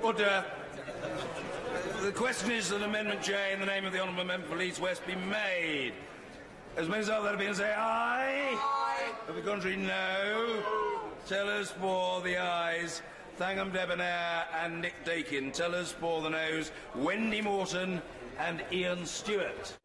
Order. The question is that Amendment J in the name of the Honourable Member for Leeds West be made. As many as are there to be and say aye. Aye. Of the contrary, no. Tellers for the ayes, Thangham Debonair and Nick Dakin. Tellers for the noes, Wendy Morton and Ian Stewart.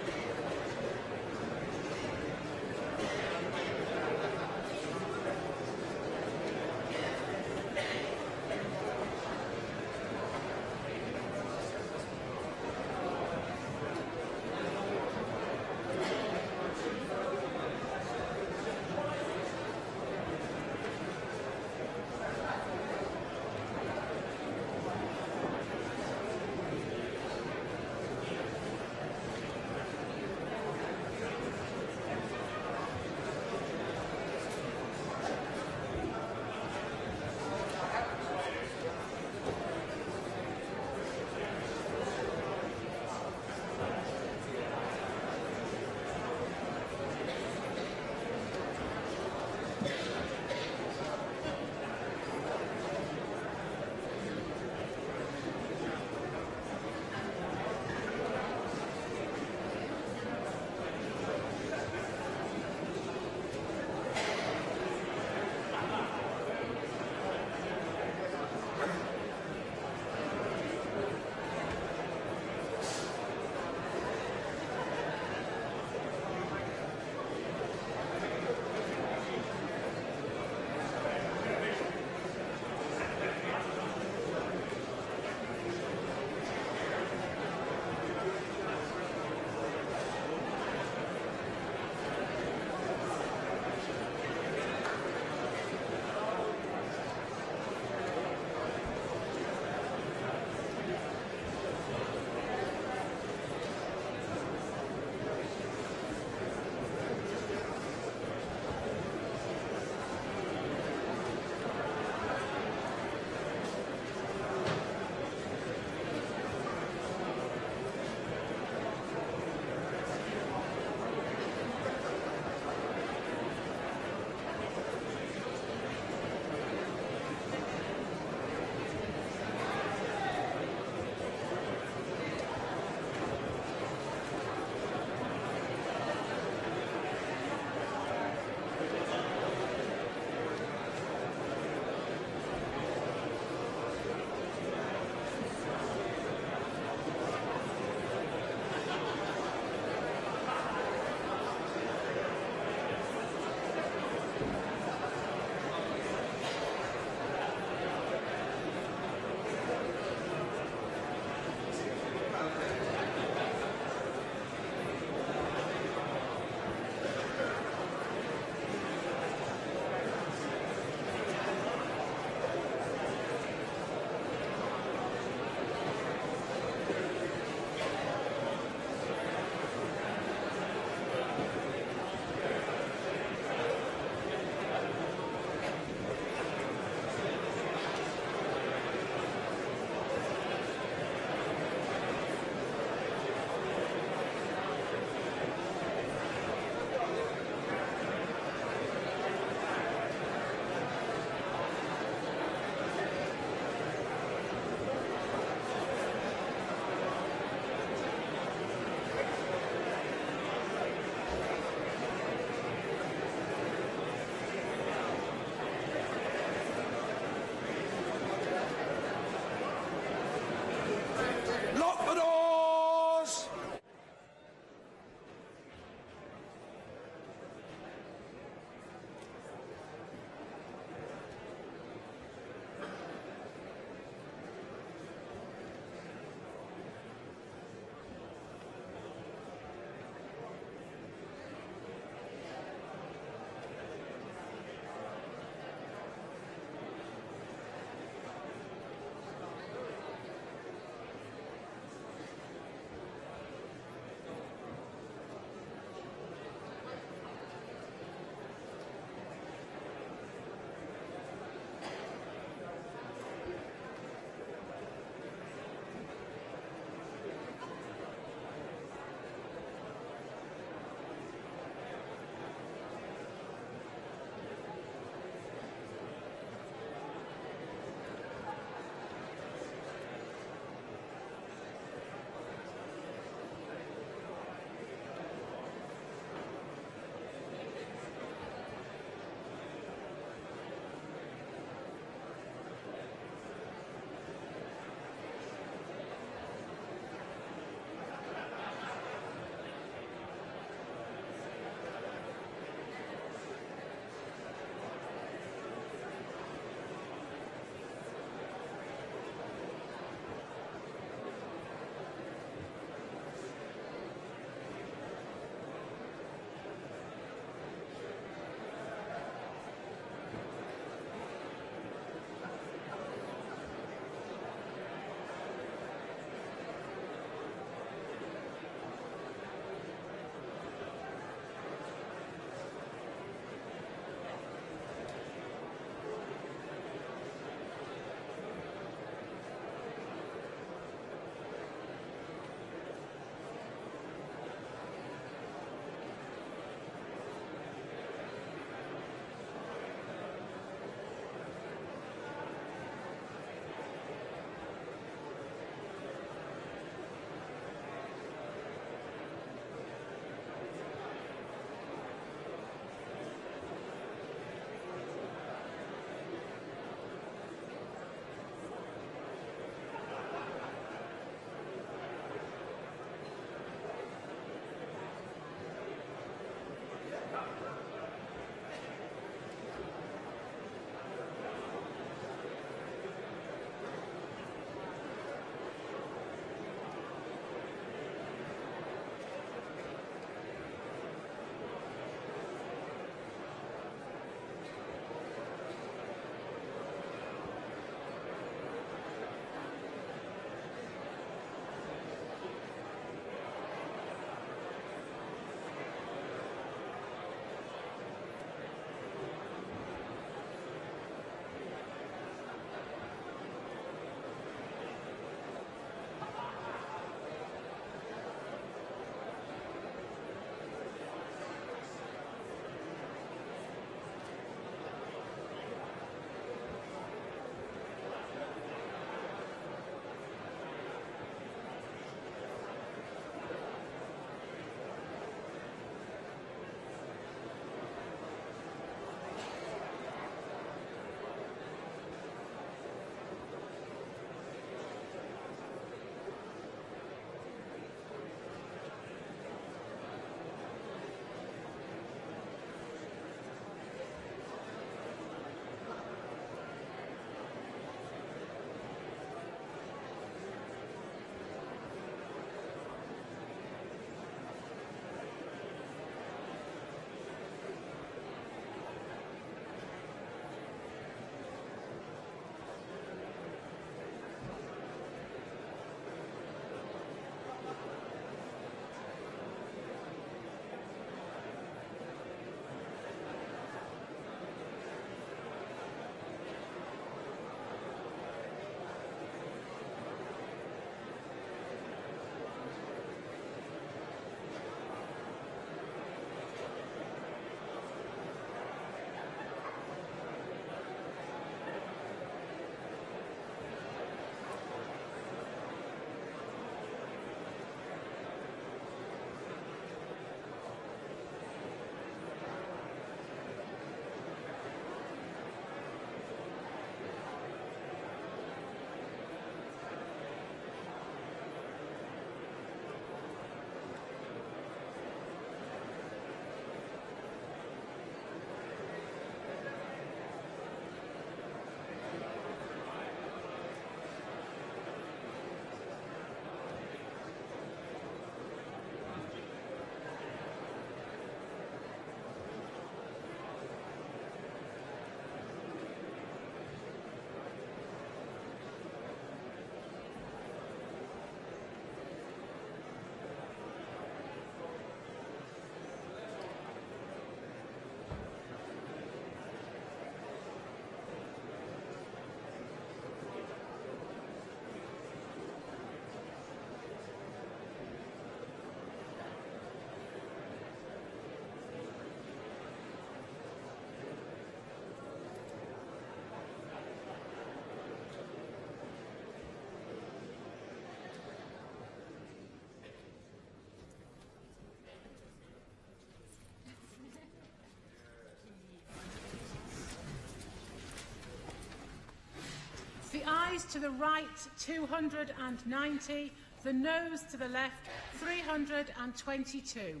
ayes to the right 290, the noes to the left 322.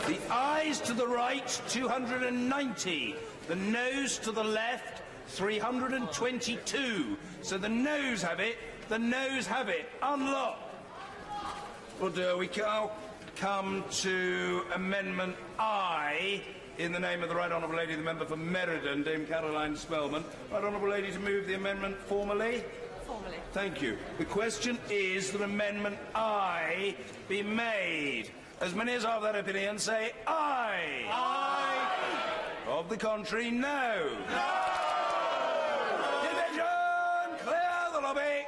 The ayes to the right 290, the noes to the left 322. So the noes have it, the noes have it. Unlock. Well, we now come to Amendment I, in the name of the Right Honourable Lady, the member for Meriden, Dame Caroline Spelman. Right Honourable Lady, to move the amendment formally? Formally. Thank you. The question is that Amendment I be made. As many as are of that opinion say aye. Aye. Of the contrary, no. No. Division! Clear the lobby.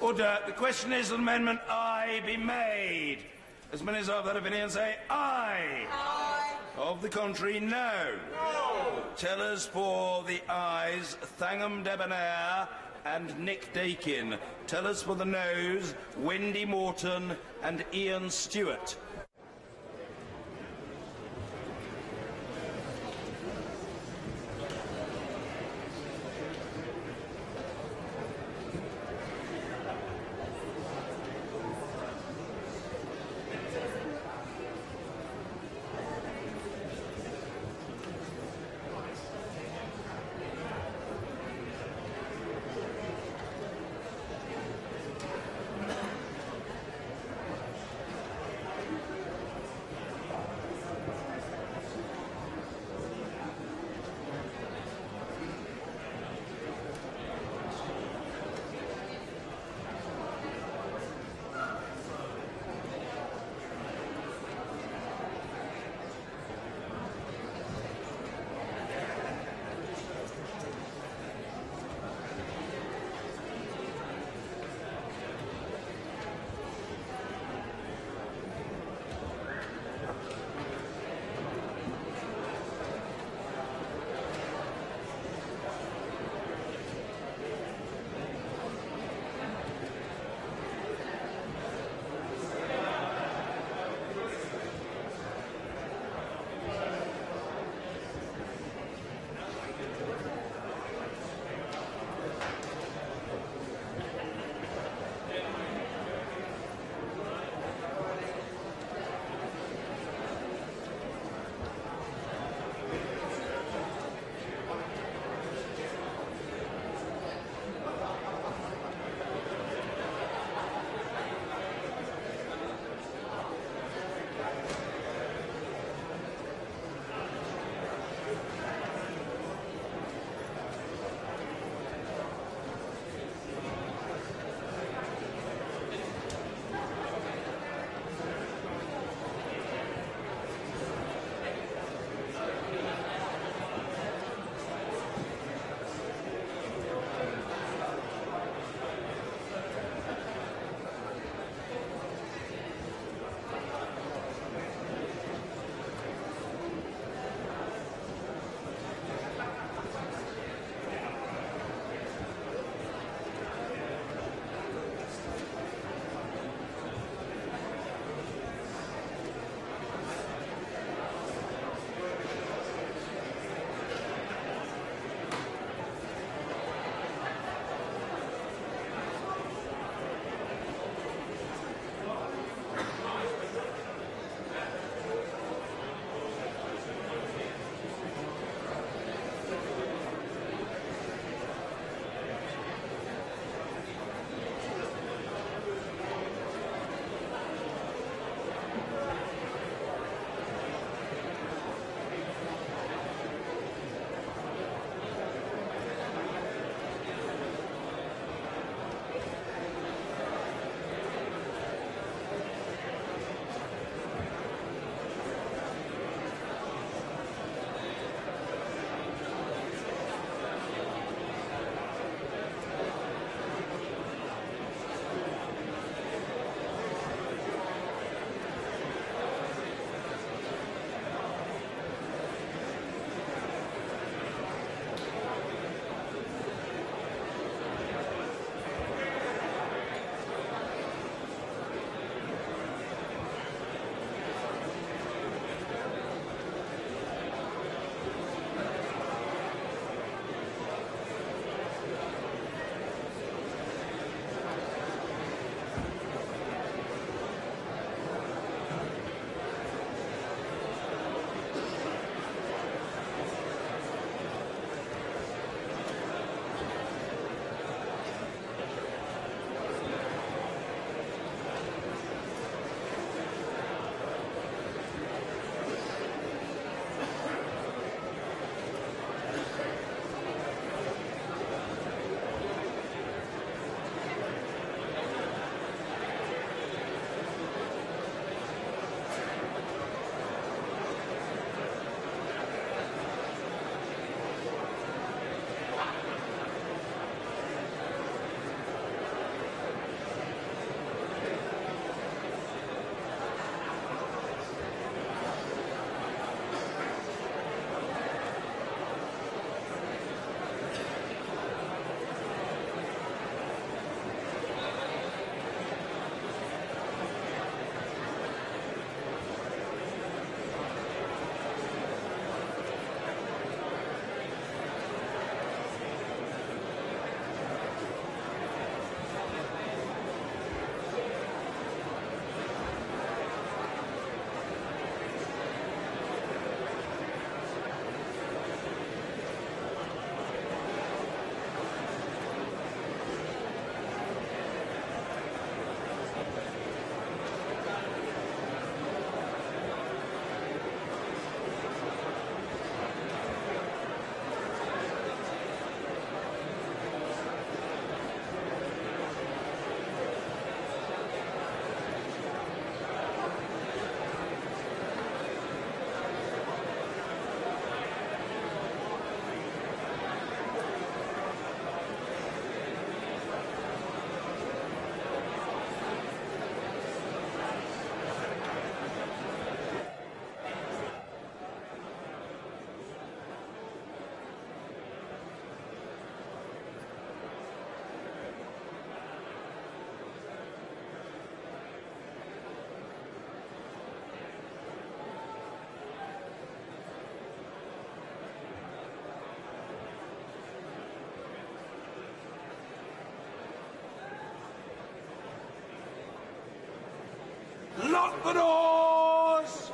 Order. The question is that Amendment I be made. As many as are of that opinion say aye. Aye. Of the contrary, no. No. Tellers for the ayes, Thangham Debonair and Nick Dakin. Tellers for the noes, Wendy Morton and Ian Stewart. Lock the doors!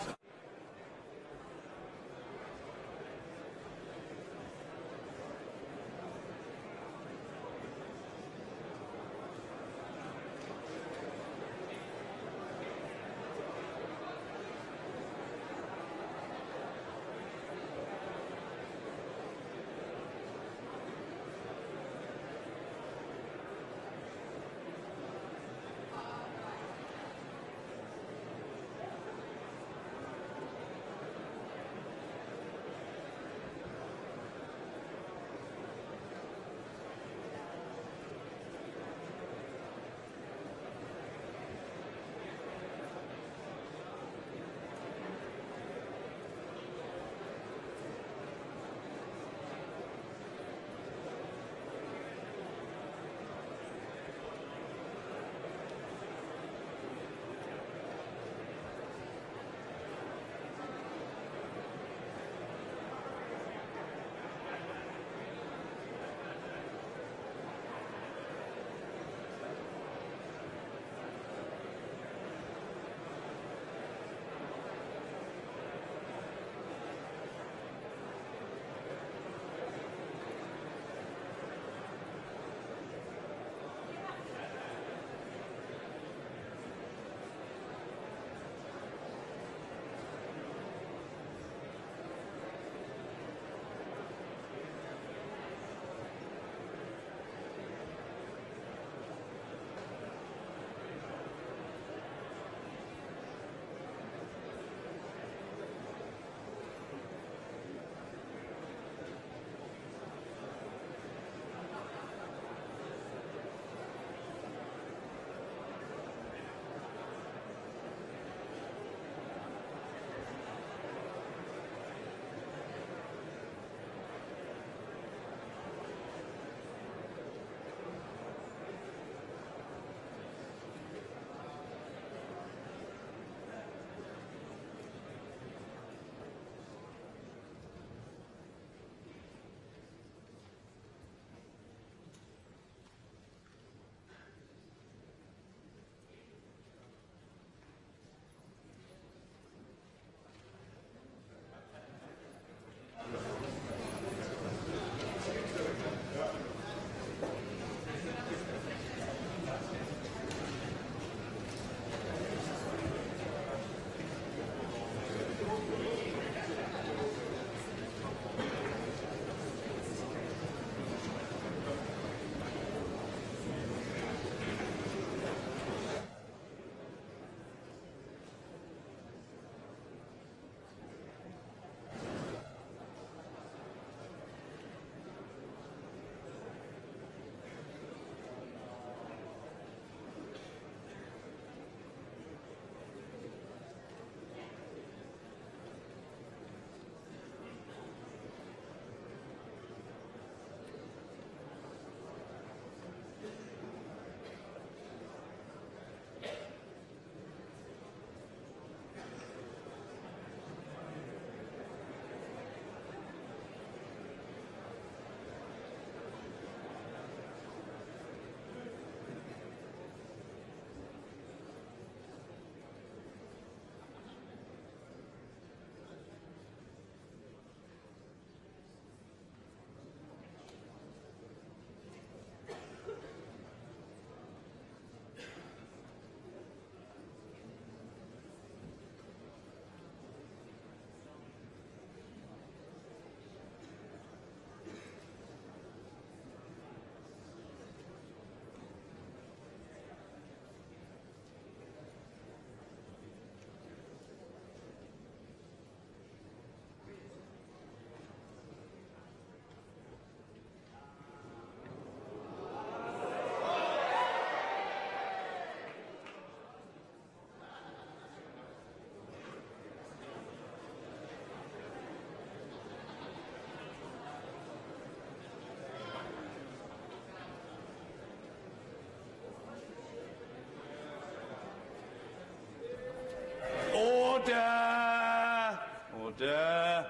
Order! Order!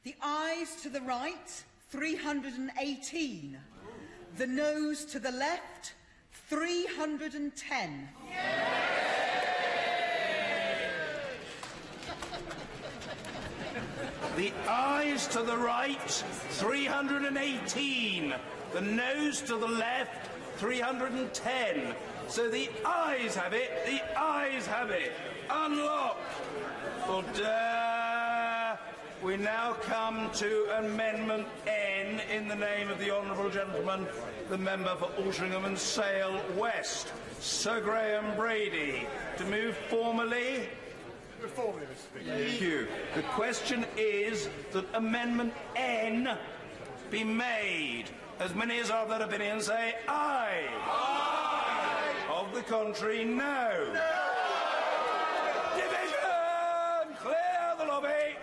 The ayes to the right, 318. The noes to the left, 310. The ayes to the right, 318. The noes to the left, 310. So the ayes have it, the ayes have it. Unlocked. Order. We now come to Amendment N in the name of the Honourable Gentleman, the Member for Altrincham and Sale West, Sir Graham Brady. To move formally. Formally, Mr. Speaker. Thank you. The question is that Amendment N be made. As many as are of that opinion say aye. Aye. Of the contrary, no. No. Division! Clear the lobby.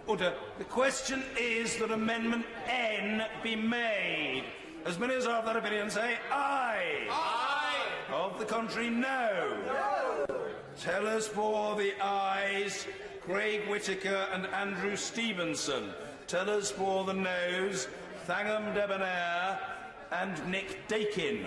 Order. The question is that Amendment N be made. As many as are of that opinion say aye. Aye. Of the contrary, no. No. Tellers for the ayes, Craig Whitaker and Andrew Stevenson. Tellers for the noes, Thangham Debonair and Nick Dakin.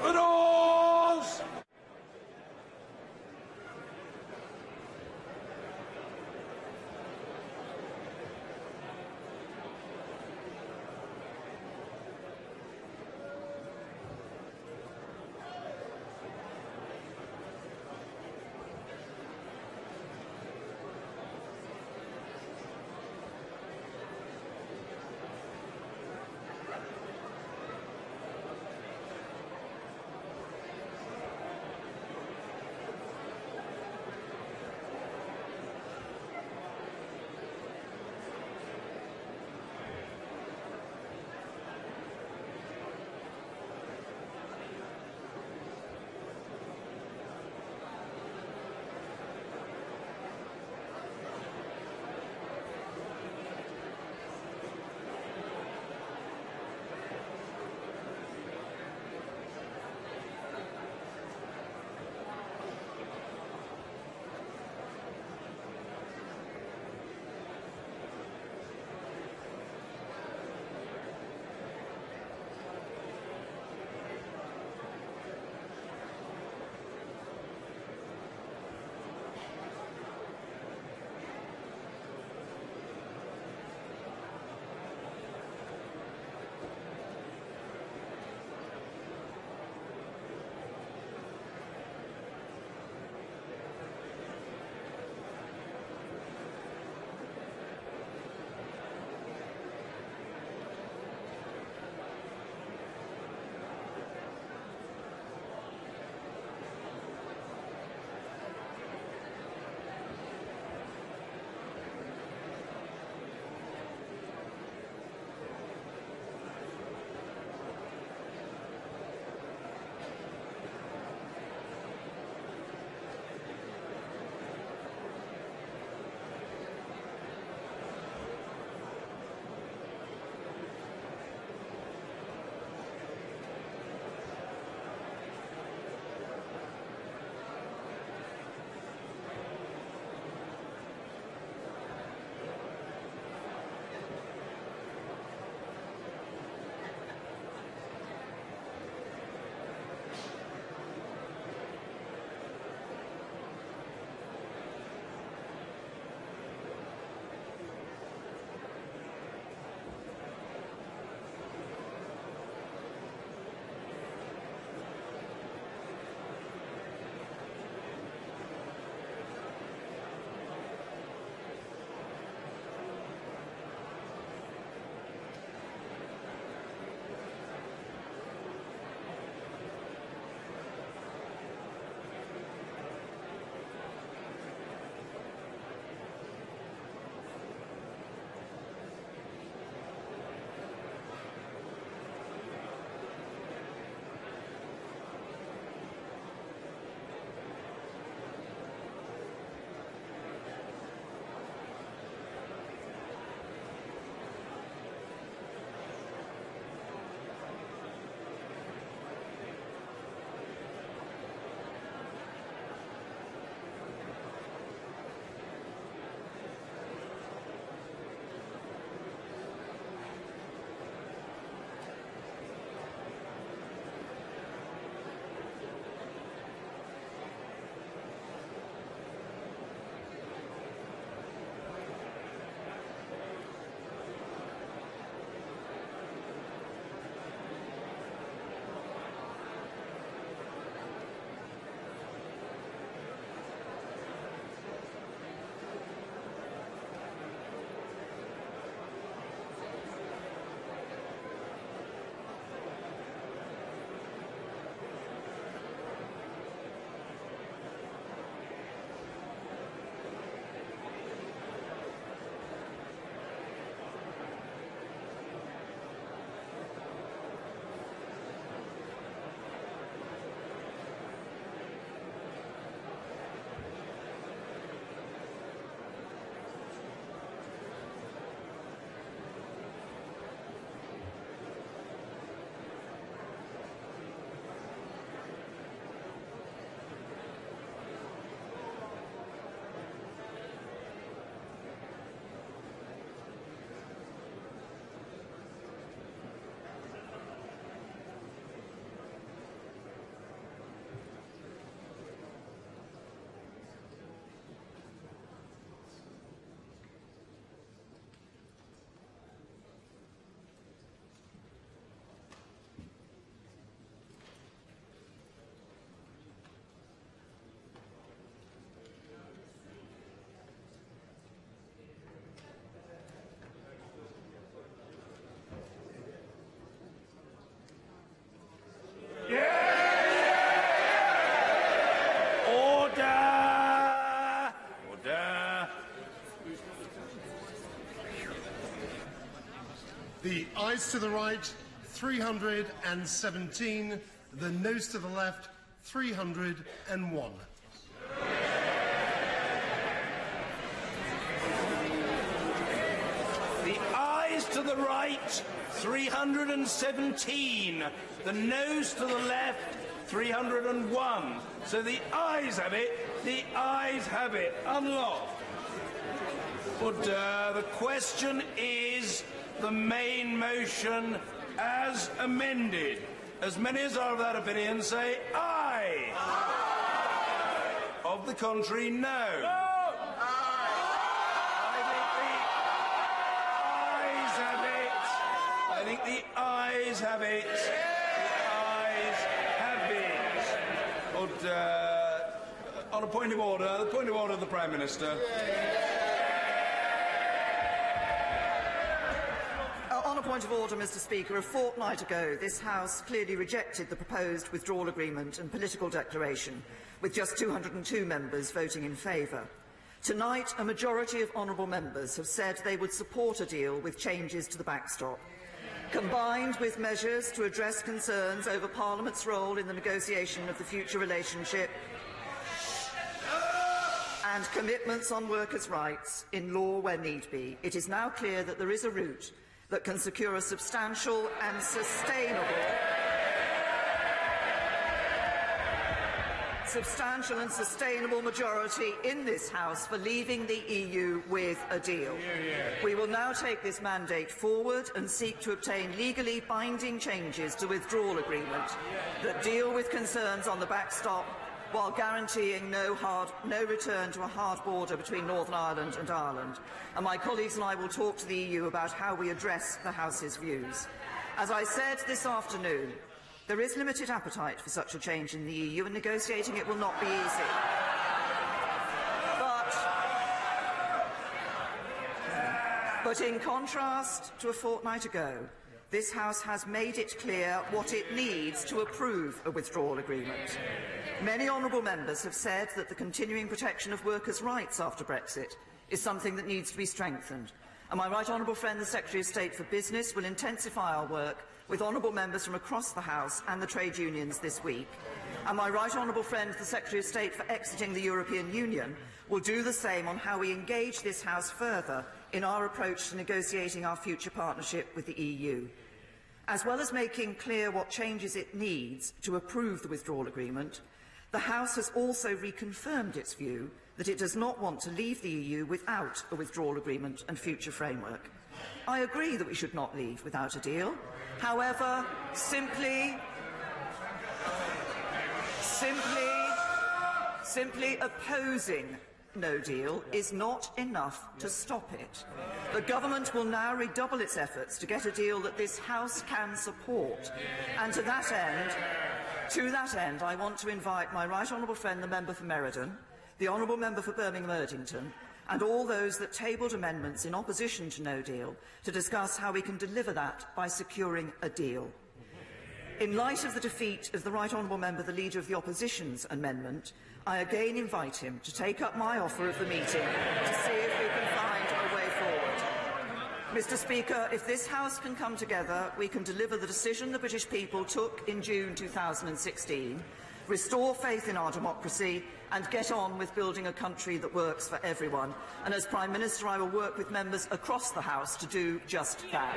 The doors! The ayes to the right, 317. The noes to the left, 301. The ayes to the right, 317. The noes to the left, 301. So the ayes have it. The ayes have it. Unlocked. But the question is the main motion as amended. As many as are of that opinion say aye. Aye. Of the contrary, no. No. I think the ayes have it. The ayes have it. But on a point of order, the point of order of the Prime Minister. On a point of order, Mr. Speaker, a fortnight ago, this House clearly rejected the proposed withdrawal agreement and political declaration, with just 202 members voting in favour. Tonight, a majority of honourable members have said they would support a deal with changes to the backstop. Combined with measures to address concerns over Parliament's role in the negotiation of the future relationship and commitments on workers' rights in law where need be, it is now clear that there is a route that can secure a substantial and sustainable majority in this House for leaving the EU with a deal. We will now take this mandate forward and seek to obtain legally binding changes to the withdrawal agreement that deal with concerns on the backstop while guaranteeing no return to a hard border between Northern Ireland and Ireland. And my colleagues and I will talk to the EU about how we address the House's views. As I said this afternoon, there is limited appetite for such a change in the EU, and negotiating it will not be easy. But in contrast to a fortnight ago, this House has made it clear what it needs to approve a withdrawal agreement. Many honourable members have said that the continuing protection of workers' rights after Brexit is something that needs to be strengthened. And my right honourable friend, the Secretary of State for Business, will intensify our work with honourable members from across the House and the trade unions this week. And my right honourable friend, the Secretary of State for Exiting the European Union, will do the same on how we engage this House further in our approach to negotiating our future partnership with the EU. As well as making clear what changes it needs to approve the withdrawal agreement, the House has also reconfirmed its view that it does not want to leave the EU without a withdrawal agreement and future framework. I agree that we should not leave without a deal. However, simply opposing no deal is not enough to stop it. The government will now redouble its efforts to get a deal that this House can support. And to that end, I want to invite my right honourable friend, the member for Meriden, the honourable member for Birmingham-Erdington, and all those that tabled amendments in opposition to no deal to discuss how we can deliver that by securing a deal. In light of the defeat of the right honourable member, the leader of the opposition's amendment, I again invite him to take up my offer of the meeting to see if we can find a way forward. Mr. Speaker, if this House can come together, we can deliver the decision the British people took in June 2016, restore faith in our democracy and get on with building a country that works for everyone. And as Prime Minister, I will work with members across the House to do just that.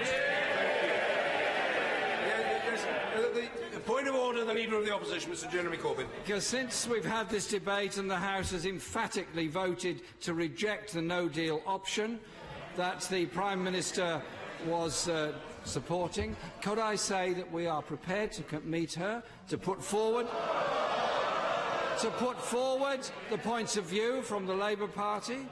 The point of order, the Leader of the Opposition, Mr Jeremy Corbyn. Because since we've had this debate and the House has emphatically voted to reject the no-deal option that the Prime Minister was supporting, could I say that we are prepared to meet her, to put forward the points of view from the Labour Party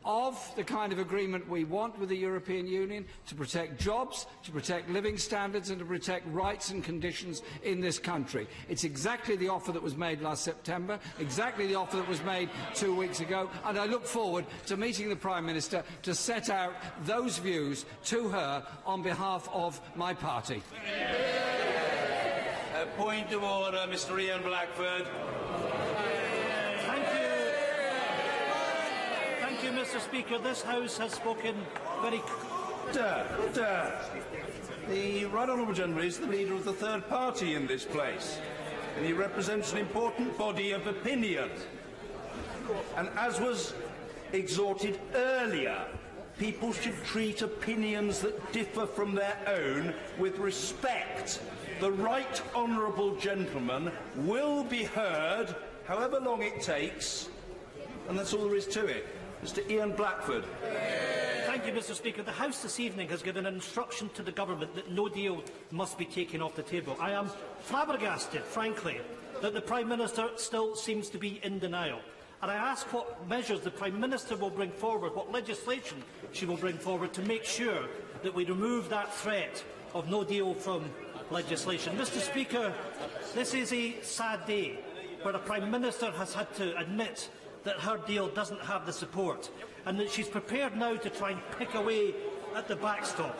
of the kind of agreement we want with the European Union to protect jobs, to protect living standards and to protect rights and conditions in this country. It's exactly the offer that was made last September, exactly the offer that was made 2 weeks ago, and I look forward to meeting the Prime Minister to set out those views to her on behalf of my party. Point of order, Mr Ian Blackford. Thank you, Mr. Speaker. This House has spoken very Order. The Right Honourable Gentleman is the leader of the third party in this place, and he represents an important body of opinion. And as was exhorted earlier, people should treat opinions that differ from their own with respect. The Right Honourable Gentleman will be heard, however long it takes, and that's all there is to it. Mr. Ian Blackford. Thank you, Mr. Speaker. The House this evening has given an instruction to the Government that no deal must be taken off the table. I am flabbergasted, frankly, that the Prime Minister still seems to be in denial. And I ask what measures the Prime Minister will bring forward, what legislation she will bring forward to make sure that we remove that threat of no deal from legislation. Mr. Speaker, this is a sad day where the Prime Minister has had to admit that her deal doesn't have the support and that she's prepared now to try and pick away at the backstop.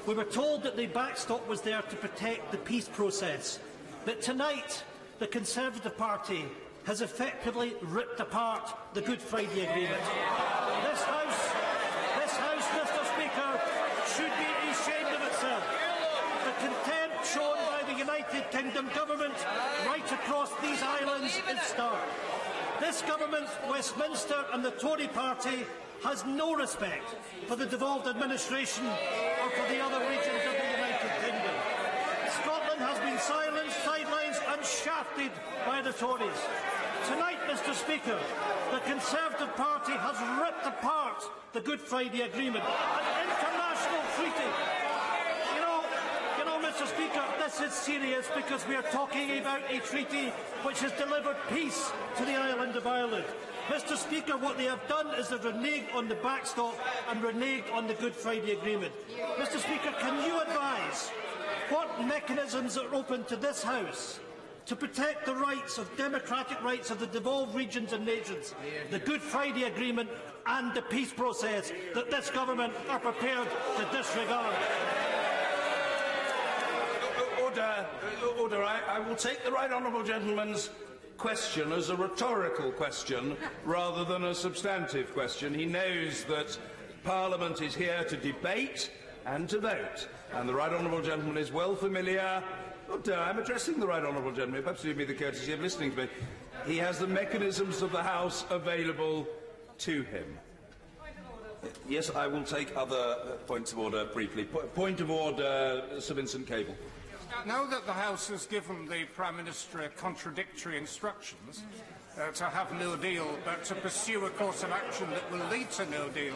We were told that the backstop was there to protect the peace process, but tonight the Conservative Party has effectively ripped apart the Good Friday Agreement. This House, Mr. Speaker, should be ashamed of itself. The contempt shown by the United Kingdom Government right across these islands is stark. This Government, Westminster and the Tory Party has no respect for the devolved administration or for the other regions of the United Kingdom. Scotland has been silenced, sidelined and shafted by the Tories. Tonight, Mr. Speaker, the Conservative Party has ripped apart the Good Friday Agreement, an international treaty. Mr. Speaker, this is serious because we are talking about a treaty which has delivered peace to the island of Ireland. Mr. Speaker, what they have done is they've reneged on the backstop and reneged on the Good Friday Agreement. Mr. Speaker, can you advise what mechanisms are open to this House to protect the rights of democratic rights of the devolved regions and nations, the Good Friday Agreement and the peace process that this Government are prepared to disregard? Order. I will take the Right Honourable Gentleman's question as a rhetorical question rather than a substantive question. He knows that Parliament is here to debate and to vote, and the Right Honourable Gentleman is well familiar. I'm addressing the Right Honourable Gentleman. Perhaps do me the courtesy of listening to me. He has the mechanisms of the House available to him. Yes, I will take other points of order briefly. Point of order, Sir Vincent Cable. Now that the House has given the Prime Minister contradictory instructions to have no deal, but to pursue a course of action that will lead to no deal,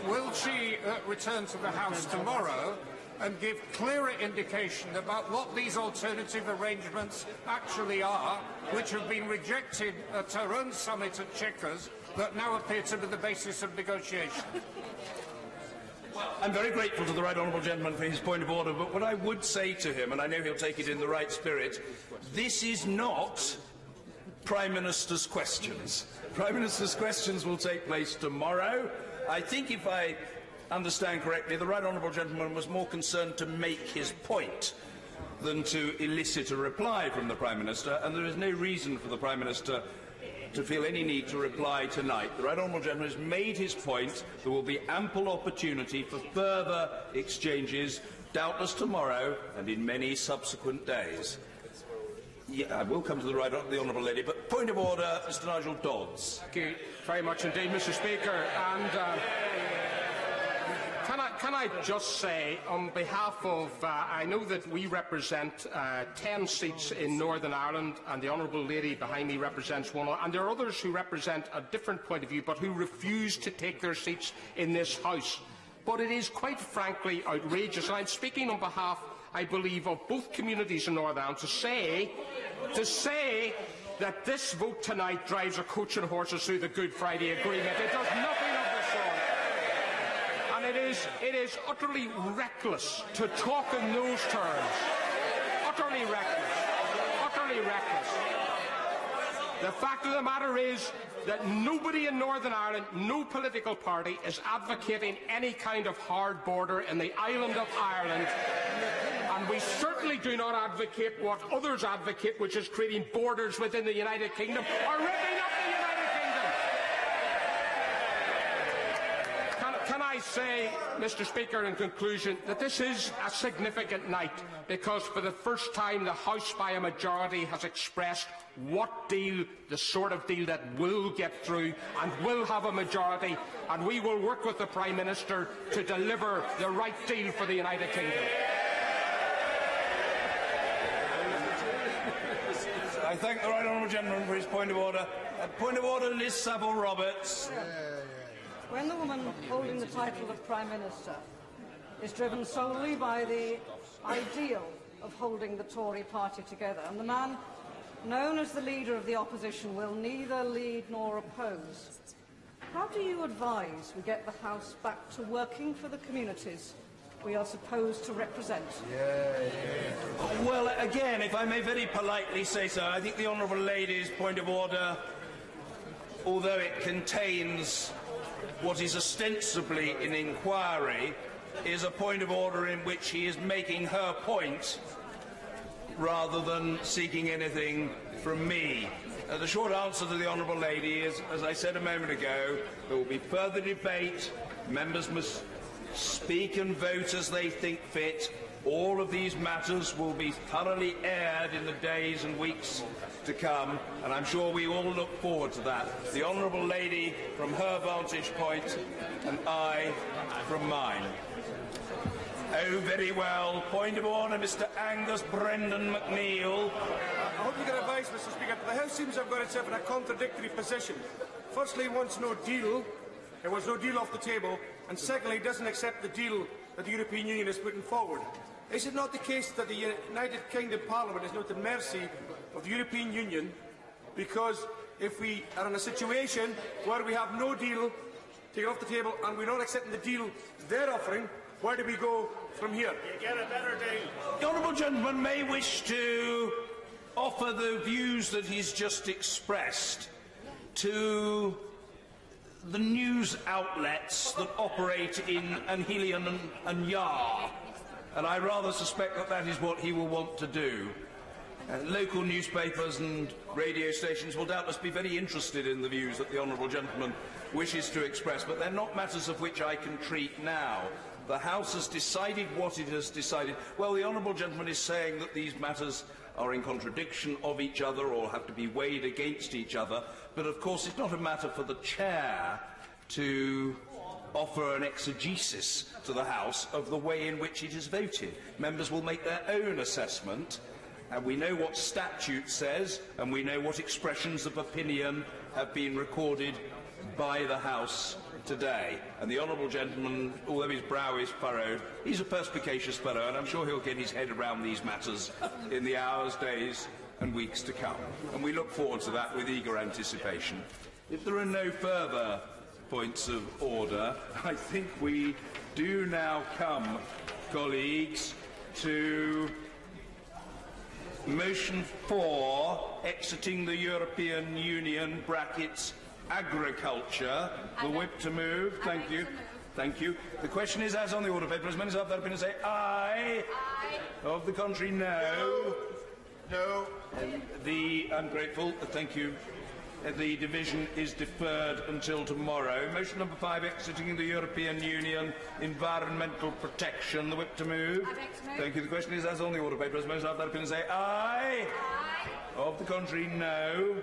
will she return to the House tomorrow and give clearer indication about what these alternative arrangements actually are, which have been rejected at her own summit at Chequers, that now appear to be the basis of negotiation? I'm very grateful to the Right Honourable Gentleman for his point of order, but what I would say to him, and I know he'll take it in the right spirit, this is not Prime Minister's questions. Prime Minister's questions will take place tomorrow. I think, if I understand correctly, the Right Honourable Gentleman was more concerned to make his point than to elicit a reply from the Prime Minister, and there is no reason for the Prime Minister to feel any need to reply tonight. The Right Honourable Gentleman has made his point. There will be ample opportunity for further exchanges, doubtless tomorrow and in many subsequent days. Yeah, I will come to the Honourable Lady, but point of order, Mr. Nigel Dodds. Thank you very much indeed, Mr. Speaker. And can I just say, on behalf of, I know that we represent 10 seats in Northern Ireland, and the Honourable Lady behind me represents one, and there are others who represent a different point of view, but who refuse to take their seats in this House. But it is quite frankly outrageous, and I'm speaking on behalf, I believe, of both communities in Northern Ireland, to say that this vote tonight drives a coach and horses through the Good Friday Agreement. It does nothing of the sort. And it is utterly reckless to talk in those terms. Utterly reckless. Utterly reckless. The fact of the matter is that nobody in Northern Ireland, no political party, is advocating any kind of hard border in the island of Ireland. And we certainly do not advocate what others advocate, which is creating borders within the United Kingdom or ripping up the United Kingdom. can I say, Mr. Speaker, in conclusion, that this is a significant night because for the first time the House by a majority has expressed what deal, the sort of deal that will get through and will have a majority, and we will work with the Prime Minister to deliver the right deal for the United Kingdom. I thank the right honourable gentleman for his point of order. Point of order, Liz Saville-Roberts. When the woman holding the title of Prime Minister is driven solely by the ideal of holding the Tory party together, and the man known as the leader of the opposition will neither lead nor oppose, how do you advise we get the House back to working for the communities we are supposed to represent? Well, again, if I may very politely say so, I think the honourable lady's point of order, although it contains what is ostensibly an inquiry, is a point of order in which he is making her point rather than seeking anything from me. The short answer to the honourable lady is, as I said a moment ago, there will be further debate. Members must speak and vote as they think fit. All of these matters will be thoroughly aired in the days and weeks to come, and I'm sure we all look forward to that. The honourable lady from her vantage point, and I from mine. Oh, very well. Point of order, Mr. Angus Brendan McNeill. I hope you can advise, Mr. Speaker. The House seems to have got itself in a contradictory position. Firstly, it wants no deal. There was no deal off the table. And secondly, it doesn't accept the deal that the European Union is putting forward. Is it not the case that the United Kingdom Parliament is not at the mercy of the European Union? Because if we are in a situation where we have no deal taken off the table and we're not accepting the deal they're offering, where do we go from here? You get a better deal. The honourable gentleman may wish to offer the views that he's just expressed to the news outlets that operate in Anhelion and Yar, and I rather suspect that that is what he will want to do. Local newspapers and radio stations will doubtless be very interested in the views that the honourable gentleman wishes to express, but they're not matters of which I can treat now. The House has decided what it has decided. Well, the honourable gentleman is saying that these matters are in contradiction of each other or have to be weighed against each other, but of course it's not a matter for the chair to offer an exegesis to the House of the way in which it is voted. Members will make their own assessment, and we know what statute says, and we know what expressions of opinion have been recorded by the House today. And the honourable gentleman, although his brow is furrowed, he's a perspicacious fellow, and I'm sure he'll get his head around these matters in the hours, days and weeks to come. And we look forward to that with eager anticipation. If there are no further points of order, I think we do now come, colleagues, to motion 4, exiting the European Union, brackets, agriculture. The whip to move. Thank you. Thank you. The question is as on the order paper. As many as have that opinion say aye. Aye. Of the contrary, no. No. The ungrateful. Thank you. The division is deferred until tomorrow. Motion number 5, exiting the European Union, environmental protection. The whip to move. Thank you. The question is as on the order paper. As many as have that opinion say aye. Aye. Of the contrary, no.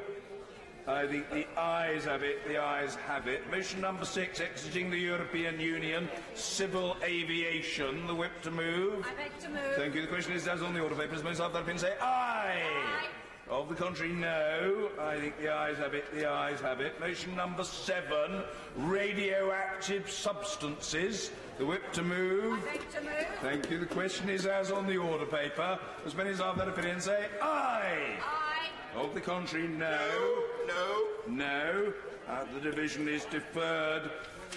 I think the ayes have it. The ayes have it. Motion number 6, exiting the European Union, civil aviation. The whip to move. I beg to move. Thank you. The question is as on the order papers. Most of that opinion say aye. Aye. Of the contrary, no. I think the ayes have it. The ayes have it. Motion number 7, radioactive substances. The whip to move. I beg to move. Thank you. The question is as on the order paper. As many as have that opinion say aye. Aye. Of the contrary, no. No. No. The division is deferred.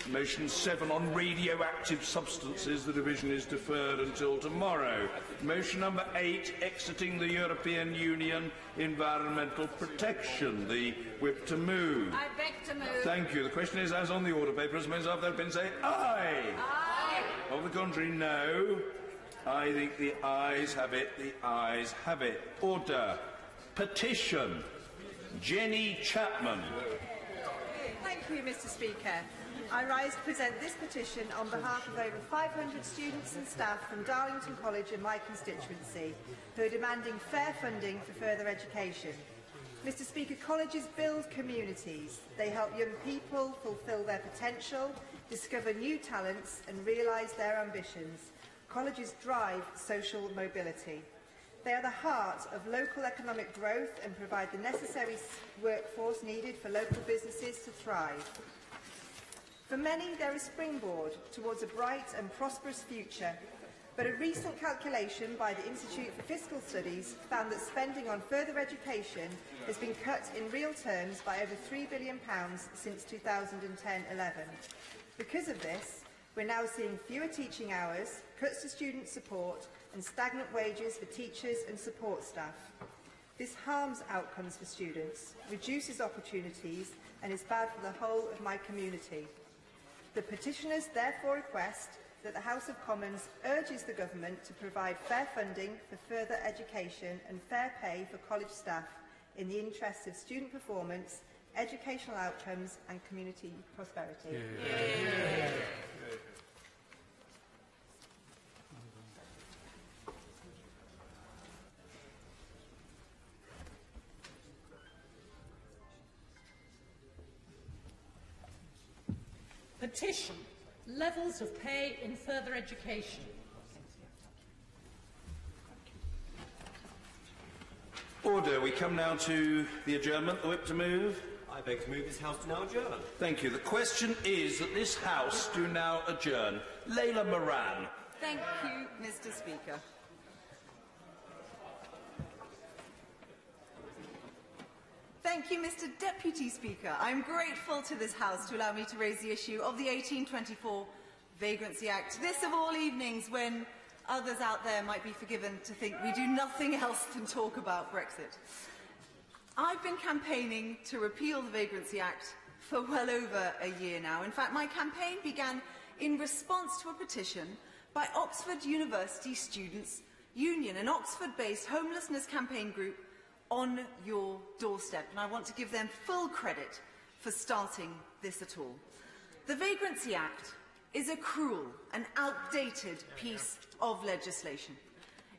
Motion 7 on radioactive substances. The division is deferred until tomorrow. Motion number 8, exiting the European Union, environmental protection. The whip to move. I beg to move. Thank you. The question is as on the order paper. As many as have that been say aye. Aye. Of the contrary, no. I think the ayes have it. The ayes have it. Order. Petition. Jenny Chapman. Thank you, Mr. Speaker. I rise to present this petition on behalf of over 500 students and staff from Darlington College and my constituency, who are demanding fair funding for further education. Mr. Speaker, colleges build communities. They help young people fulfil their potential, discover new talents and realise their ambitions. Colleges drive social mobility. They are the heart of local economic growth and provide the necessary workforce needed for local businesses to thrive. For many, they're a springboard towards a bright and prosperous future, but a recent calculation by the Institute for Fiscal Studies found that spending on further education has been cut in real terms by over £3 billion since 2010-11. Because of this, we're now seeing fewer teaching hours, cuts to student support and stagnant wages for teachers and support staff. This harms outcomes for students, reduces opportunities and is bad for the whole of my community. The petitioners therefore request that the House of Commons urges the Government to provide fair funding for further education and fair pay for college staff in the interests of student performance, educational outcomes and community prosperity. Petition. Levels of pay in further education. Order. We come now to the adjournment. The whip to move. I beg to move this House to now adjourn. Thank you. The question is that this House do now adjourn. Layla Moran. Thank you, Mr. Speaker. Thank you, Mr. Deputy Speaker. I am grateful to this House to allow me to raise the issue of the 1824 Vagrancy Act. This of all evenings when others out there might be forgiven to think we do nothing else than talk about Brexit. I've been campaigning to repeal the Vagrancy Act for well over a year now. In fact, my campaign began in response to a petition by Oxford University Students' Union, an Oxford-based homelessness campaign group on your doorstep, and I want to give them full credit for starting this at all. The Vagrancy Act is a cruel and outdated piece of legislation.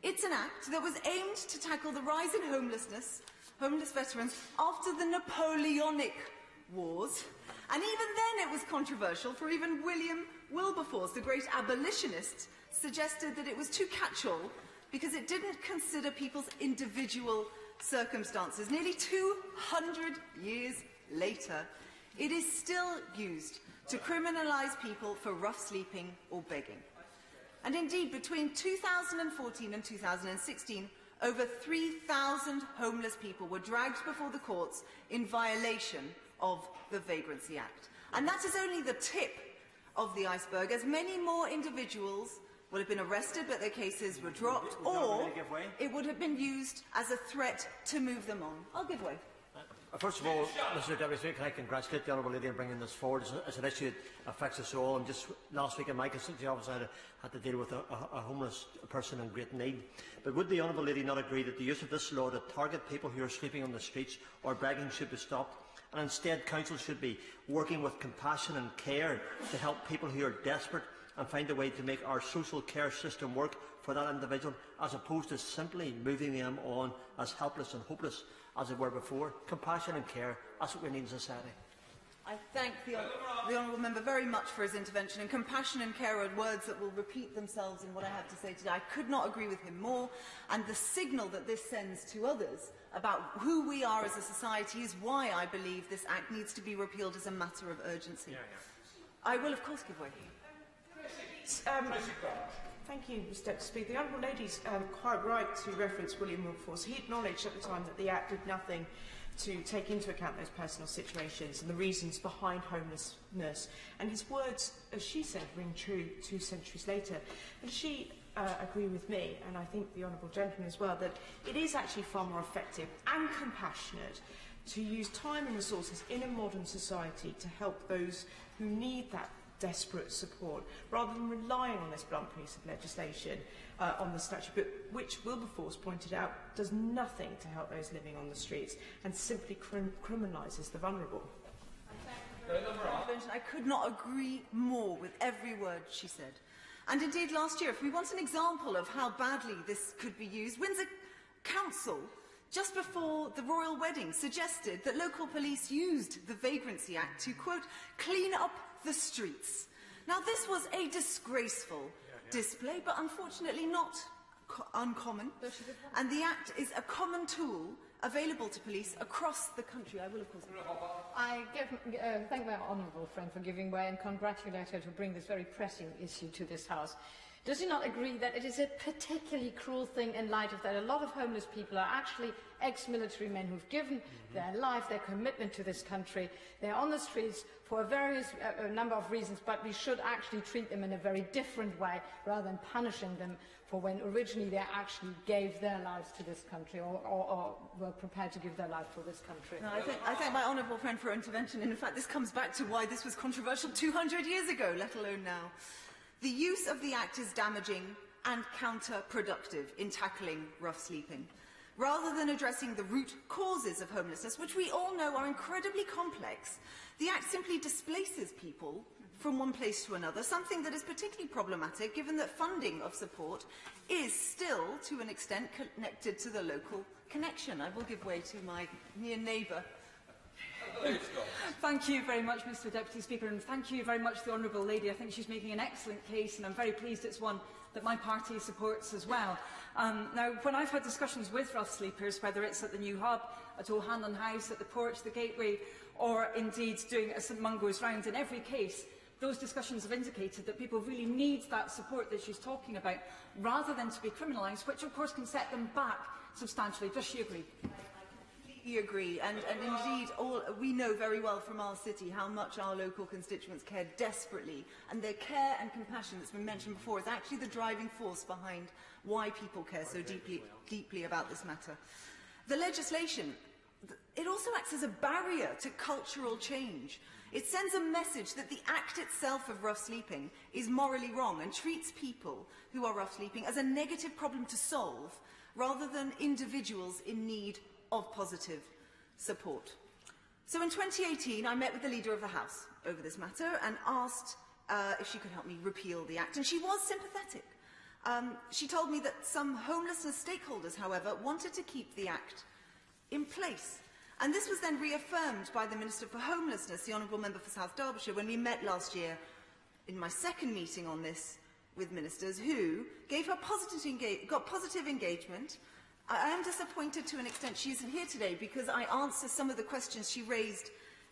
It's an act that was aimed to tackle the rise in homeless veterans after the Napoleonic Wars, and even then it was controversial, for even William Wilberforce, the great abolitionist, suggested that it was too catch-all because it didn't consider people's individual circumstances. Nearly 200 years later, it is still used to criminalise people for rough sleeping or begging. And indeed, between 2014 and 2016, over 3,000 homeless people were dragged before the courts in violation of the Vagrancy Act. And that is only the tip of the iceberg, as many more individuals will have been arrested but their cases were dropped, or it would have been used as a threat to move them on. I'll give way. First of all, Mr. Deputy Speaker, can I congratulate the Honourable Lady on bringing this forward. It's an issue that affects us all, and just last week in my constituency office I had to deal with a homeless person in great need. But would the Honourable Lady not agree that the use of this law to target people who are sleeping on the streets or begging should be stopped, and instead council should be working with compassion and care to help people who are desperate and find a way to make our social care system work for that individual, as opposed to simply moving them on as helpless and hopeless as they were before? Compassion and care, that's what we need in society. I thank the Honourable Member very much for his intervention, and compassion and care are words that will repeat themselves in what I have to say today. I could not agree with him more, and the signal that this sends to others about who we are as a society is why I believe this Act needs to be repealed as a matter of urgency. I will, of course, give way. Thank you, Mr. Deputy Speaker. The Honourable Lady is quite right to reference William Wilberforce. He acknowledged at the time that the Act did nothing to take into account those personal situations and the reasons behind homelessness. And his words, as she said, ring true 2 centuries later. And she agreed with me, and I think the Honourable Gentleman as well, that it is actually far more effective and compassionate to use time and resources in a modern society to help those who need that desperate support, rather than relying on this blunt piece of legislation on the statute, but which Wilberforce pointed out does nothing to help those living on the streets and simply criminalises the vulnerable. I could not agree more with every word she said. And indeed, last year, if we want an example of how badly this could be used, Windsor Council, just before the royal wedding, suggested that local police used the Vagrancy Act to, quote, clean up the streets. Now, this was a disgraceful display, but unfortunately not uncommon. And the Act is a common tool available to police across the country. I will, of course. I thank my honourable friend for giving way and congratulate her to bring this very pressing issue to this House. Does he not agree that it is a particularly cruel thing in light of that a lot of homeless people are actually ex-military men who've given their life, their commitment to this country? They're on the streets for a number of reasons, but we should actually treat them in a very different way rather than punishing them for when originally they actually gave their lives to this country or were prepared to give their life for this country. No, I thank my honourable friend for her intervention. And in fact, this comes back to why this was controversial 200 years ago, let alone now. The use of the Act is damaging and counterproductive in tackling rough sleeping. Rather than addressing the root causes of homelessness, which we all know are incredibly complex, the Act simply displaces people from one place to another, something that is particularly problematic given that funding of support is still, to an extent, connected to the local connection. I will give way to my near neighbour. Thank you very much, Mr Deputy Speaker, and thank you very much to the Honourable Lady. I think she's making an excellent case, and I'm very pleased it's one that my party supports as well. Now, when I've had discussions with rough sleepers, whether it's at the new hub, at O'Hanlon House, at the Porch, the Gateway, or indeed doing a St Mungo's round, in every case, those discussions have indicated that people really need that support that she's talking about, rather than to be criminalised, which of course can set them back substantially. Does she agree? I agree, and indeed we know very well from our city how much our local constituents care desperately, and their care and compassion that's been mentioned before is actually the driving force behind why people care so deeply about this matter. The legislation, it also acts as a barrier to cultural change. It sends a message that the act itself of rough sleeping is morally wrong and treats people who are rough sleeping as a negative problem to solve rather than individuals in need of positive support. So in 2018, I met with the Leader of the House over this matter and asked if she could help me repeal the Act, and she was sympathetic. She told me that some homelessness stakeholders, however, wanted to keep the Act in place. And this was then reaffirmed by the Minister for Homelessness, the Honourable Member for South Derbyshire, when we met last year in my second meeting on this with ministers, who gave her positive engagement. I am disappointed to an extent she isn't here today because I answer some of the questions she raised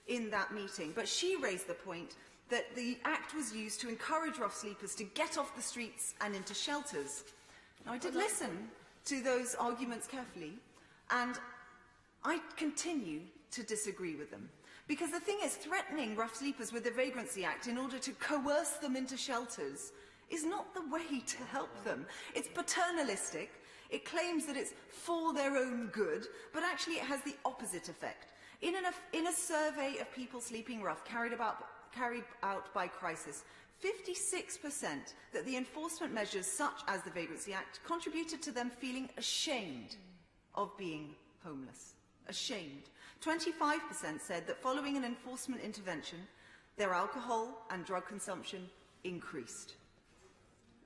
in that meeting. But she raised the point that the Act was used to encourage rough sleepers to get off the streets and into shelters. Now, I did listen to those arguments carefully, and I continue to disagree with them. Because the thing is, threatening rough sleepers with the Vagrancy Act in order to coerce them into shelters is not the way to help them. It's paternalistic. It claims that it's for their own good, but actually it has the opposite effect. In a survey of people sleeping rough carried out by Crisis, 56% that the enforcement measures such as the Vagrancy Act contributed to them feeling ashamed of being homeless. Ashamed. 25% said that following an enforcement intervention, their alcohol and drug consumption increased.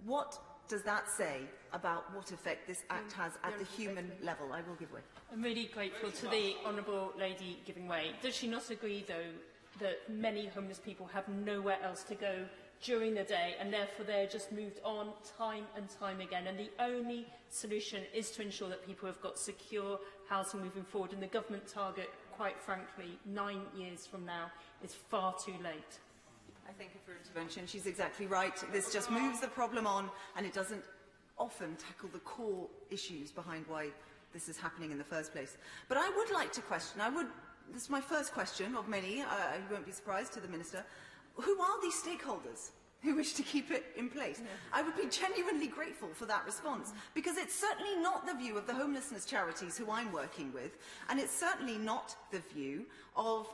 What does that say about what effect this Act has at the human level? I will give way. I'm really grateful to the Honourable Lady giving way. Does she not agree, though, that many homeless people have nowhere else to go during the day, and therefore they're just moved on time and time again, and the only solution is to ensure that people have got secure housing moving forward, and the government target, quite frankly, 9 years from now is far too late? I thank her for her intervention. She's exactly right. This just moves the problem on, and it doesn't often tackle the core issues behind why this is happening in the first place. But I would like to question, this is my first question of many, you won't be surprised, to the Minister. Who are these stakeholders who wish to keep it in place? Yeah. I would be genuinely grateful for that response, because it's certainly not the view of the homelessness charities who I'm working with, and it's certainly not the view of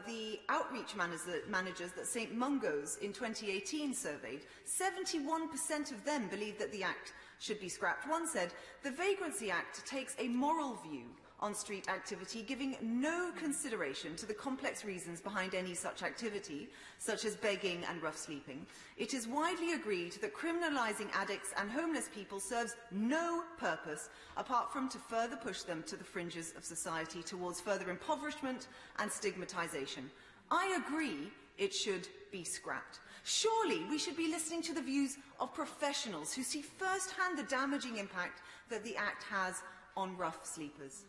the outreach managers that St Mungo's in 2018 surveyed. 71% of them believe that the Act should be scrapped. One said, the Vagrancy Act takes a moral view on-street activity, giving no consideration to the complex reasons behind any such activity, such as begging and rough sleeping. It is widely agreed that criminalising addicts and homeless people serves no purpose apart from to further push them to the fringes of society towards further impoverishment and stigmatisation. I agree it should be scrapped. Surely we should be listening to the views of professionals who see firsthand the damaging impact that the Act has on rough sleepers.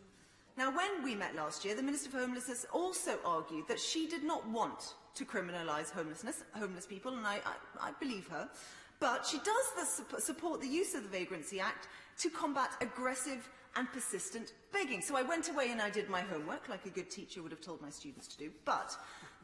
Now, when we met last year, the Minister for Homelessness also argued that she did not want to criminalise homeless people, and I believe her, but she does support the use of the Vagrancy Act to combat aggressive and persistent begging. So I went away and I did my homework, like a good teacher would have told my students to do. But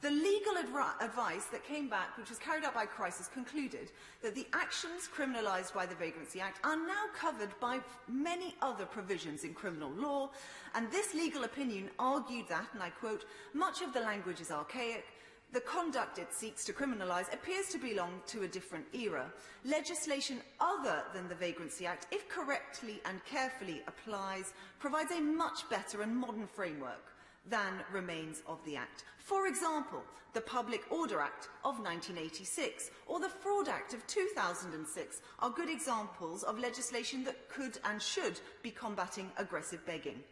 the legal advice that came back, which was carried out by Crisis, concluded that the actions criminalised by the Vagrancy Act are now covered by many other provisions in criminal law, and this legal opinion argued that, and I quote, "Much of the language is archaic. The conduct it seeks to criminalise appears to belong to a different era. Legislation other than the Vagrancy Act, if correctly and carefully applies, provides a much better and modern framework than remains of the Act. For example, the Public Order Act of 1986 or the Fraud Act of 2006 are good examples of legislation that could and should be combating aggressive begging."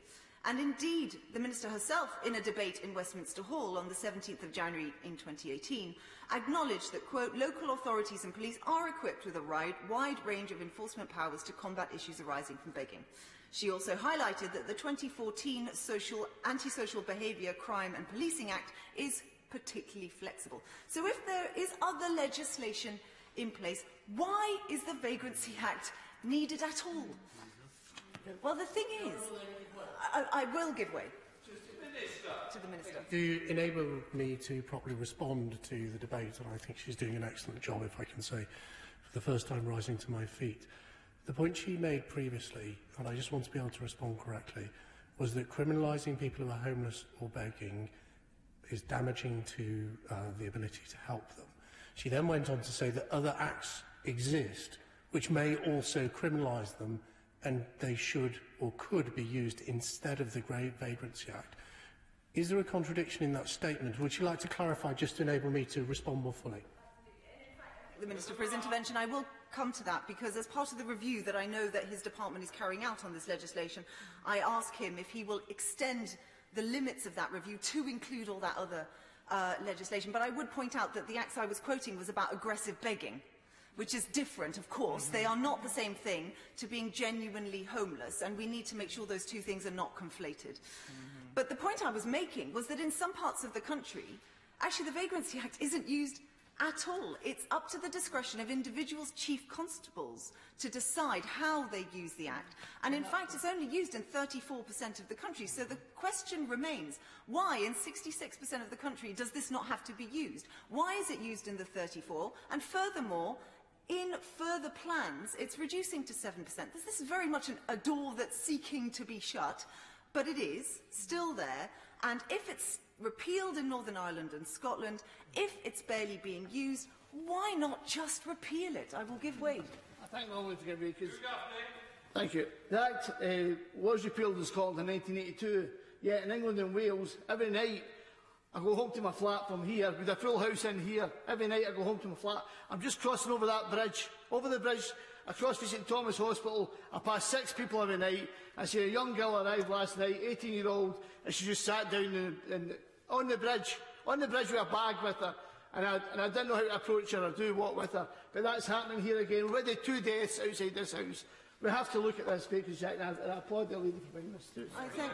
And indeed, the Minister herself, in a debate in Westminster Hall on the 17th of January in 2018, acknowledged that, quote, "Local authorities and police are equipped with a wide range of enforcement powers to combat issues arising from begging." She also highlighted that the 2014 Antisocial Behaviour, Crime and Policing Act is particularly flexible. So if there is other legislation in place, why is the Vagrancy Act needed at all? Well, the thing is, I will give way to the Minister. To enable me to properly respond to the debate, and I think she's doing an excellent job, if I can say, for the first time rising to my feet. The point she made previously, and I just want to be able to respond correctly, was that criminalising people who are homeless or begging is damaging to the ability to help them. She then went on to say that other acts exist which may also criminalise them, and they should or could be used instead of the Vagrancy Act. Is there a contradiction in that statement? Would you like to clarify, just to enable me to respond more fully? The Minister for his intervention. I will come to that, because as part of the review that I know that his department is carrying out on this legislation, I ask him if he will extend the limits of that review to include all that other legislation. But I would point out that the acts I was quoting was about aggressive begging, which is different, of course. They are not the same thing to being genuinely homeless, and we need to make sure those two things are not conflated. But the point I was making was that in some parts of the country, actually the Vagrancy Act isn't used at all. It's up to the discretion of individuals' chief constables to decide how they use the Act. And in fact, it's only used in 34% of the country. So the question remains, why in 66% of the country does this not have to be used? Why is it used in the 34%? And furthermore, in further plans, it's reducing to 7%. This is very much a door that's seeking to be shut, but it is still there. And if it's repealed in Northern Ireland and Scotland, if it's barely being used, why not just repeal it? I will give way. I think we'll move to give way, because... Thank you. The Act was repealed in Scotland in 1982, yet in England and Wales, every night I go home to my flat from here, with a full house in here. Every night I go home to my flat. I'm just crossing over that bridge. Over the bridge, across from St Thomas Hospital, I pass 6 people every night. I see a young girl arrive last night, 18-year-old, and she just sat down on the bridge with a bag with her. And I didn't know how to approach her or do what with her. But that's happening here again. Already 2 deaths outside this house. We have to look at this, because and I applaud the leader for bringing this to us.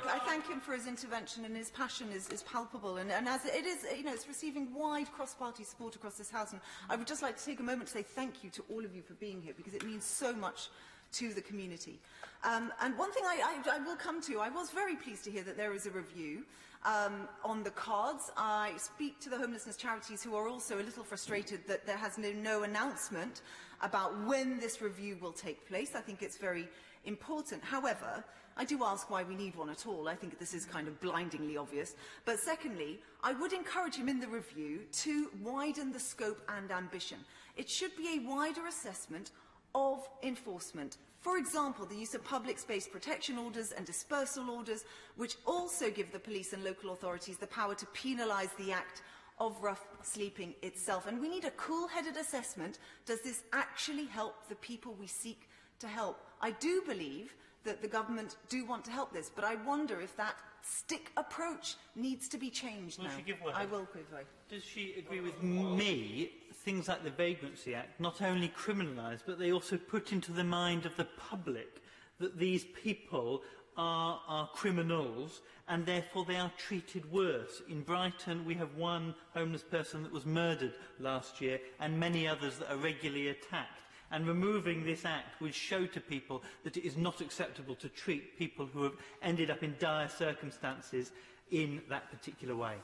I thank him for his intervention, and his passion is palpable. And as it is, it's receiving wide cross-party support across this House. And I would just like to take a moment to say thank you to all of you for being here, because it means so much to the community. And one thing I will come to, I was very pleased to hear that there is a review on the cards. I speak to the homelessness charities, who are also a little frustrated that there has been no announcement about when this review will take place. I think it's very important. However, I do ask why we need one at all. I think this is kind of blindingly obvious. But secondly, I would encourage him in the review to widen the scope and ambition. It should be a wider assessment of enforcement. For example, the use of public space protection orders and dispersal orders, which also give the police and local authorities the power to penalise the act of rough sleeping itself. And we need a cool-headed assessment. Does this actually help the people we seek to help? I do believe that the government do want to help this, but I wonder if that stick approach needs to be changed now. Will she give way? I will give way. Does she agree with me, things like the Vagrancy Act not only criminalise, but they also put into the mind of the public that these people are criminals and therefore they are treated worse? In Brighton, we have one homeless person that was murdered last year and many others that are regularly attacked. And removing this act would show to people that it is not acceptable to treat people who have ended up in dire circumstances in that particular way.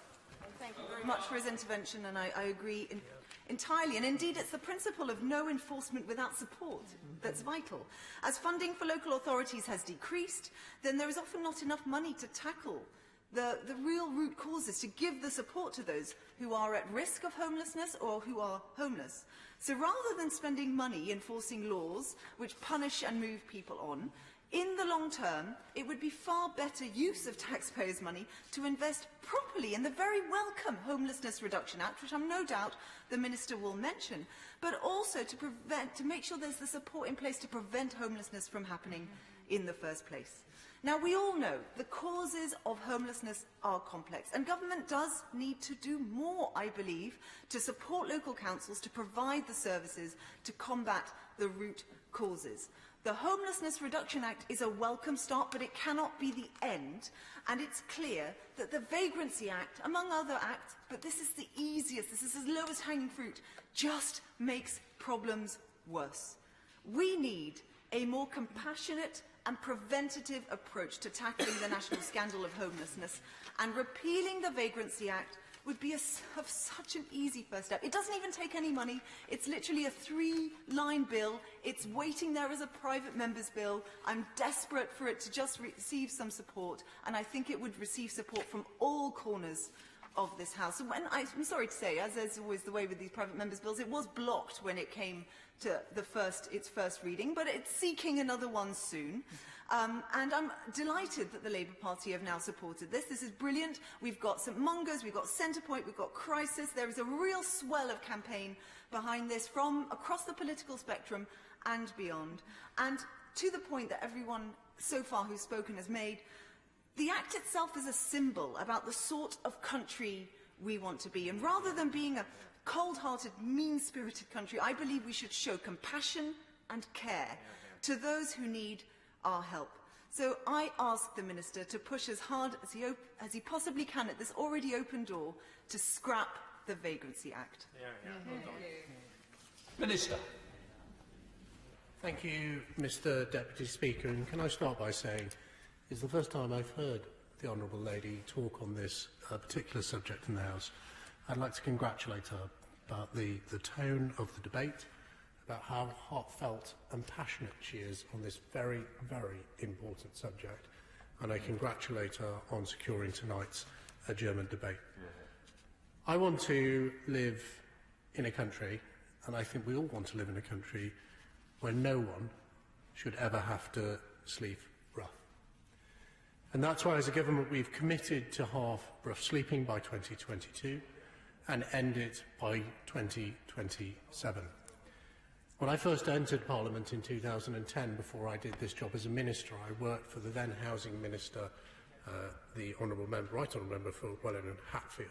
Thank you very much for his intervention, and I agree entirely. And indeed, it's the principle of no enforcement without support that's vital. As funding for local authorities has decreased, then there is often not enough money to tackle the real root causes, to give the support to those who are at risk of homelessness or who are homeless. So rather than spending money enforcing laws which punish and move people on, in the long term, it would be far better use of taxpayers' money to invest properly in the very welcome Homelessness Reduction Act, which I'm no doubt the Minister will mention, but also to make sure there's the support in place to prevent homelessness from happening in the first place. Now, we all know the causes of homelessness are complex, and government does need to do more, I believe, to support local councils to provide the services to combat the root causes. The Homelessness Reduction Act is a welcome start, but it cannot be the end, and it's clear that the Vagrancy Act, among other acts, but this is the easiest, this is the lowest hanging fruit, just makes problems worse. We need a more compassionate and preventative approach to tackling the national scandal of homelessness, and repealing the Vagrancy Act would be of such an easy first step. It doesn't even take any money. It's literally a 3-line bill. It's waiting there as a private member's bill. I'm desperate for it to just receive some support, and I think it would receive support from all corners of this House. And I'm sorry to say, as is always the way with these private members' bills, it was blocked when it came to its first reading, but it's seeking another one soon. And I'm delighted that the Labour Party have now supported this. This is brilliant. We've got St Mungos, we've got Centrepoint, we've got Crisis. There is a real swell of campaign behind this from across the political spectrum and beyond. And to the point that everyone so far who's spoken has made, the Act itself is a symbol about the sort of country we want to be. And rather than being a cold-hearted, mean-spirited country, I believe we should show compassion and care to those who need our help. So I ask the Minister to push as hard as he possibly can at this already open door to scrap the Vagrancy Act. Minister. Thank you, Mr Deputy Speaker. And can I start by saying it's the first time I've heard the Honourable Lady talk on this particular subject in the House. I'd like to congratulate her about the tone of the debate, about how heartfelt and passionate she is on this very, very important subject, and I congratulate her on securing tonight's adjournment debate. I want to live in a country, and I think we all want to live in a country, where no one should ever have to sleep rough. And that's why, as a government, we've committed to halve rough sleeping by 2022 and end it by 2027. When I first entered Parliament in 2010, before I did this job as a minister, I worked for the then Housing Minister, the Honourable Member, Right Honourable Member for Welland and Hatfield.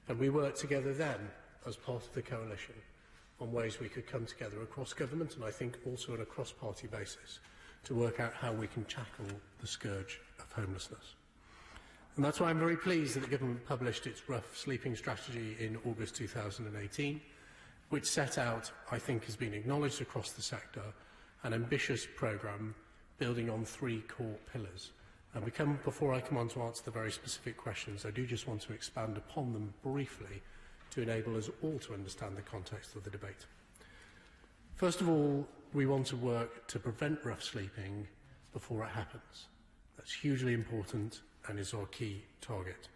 And we worked together then as part of the coalition on ways we could come together across government, and I think also on a cross-party basis, to work out how we can tackle the scourge of homelessness. And that's why I'm very pleased that the government published its rough sleeping strategy in August 2018, which set out, I think has been acknowledged across the sector, an ambitious programme building on 3 core pillars. And before I come on to answer the very specific questions, I do just want to expand upon them briefly to enable us all to understand the context of the debate. First of all, we want to work to prevent rough sleeping before it happens. That's hugely important and is our key target.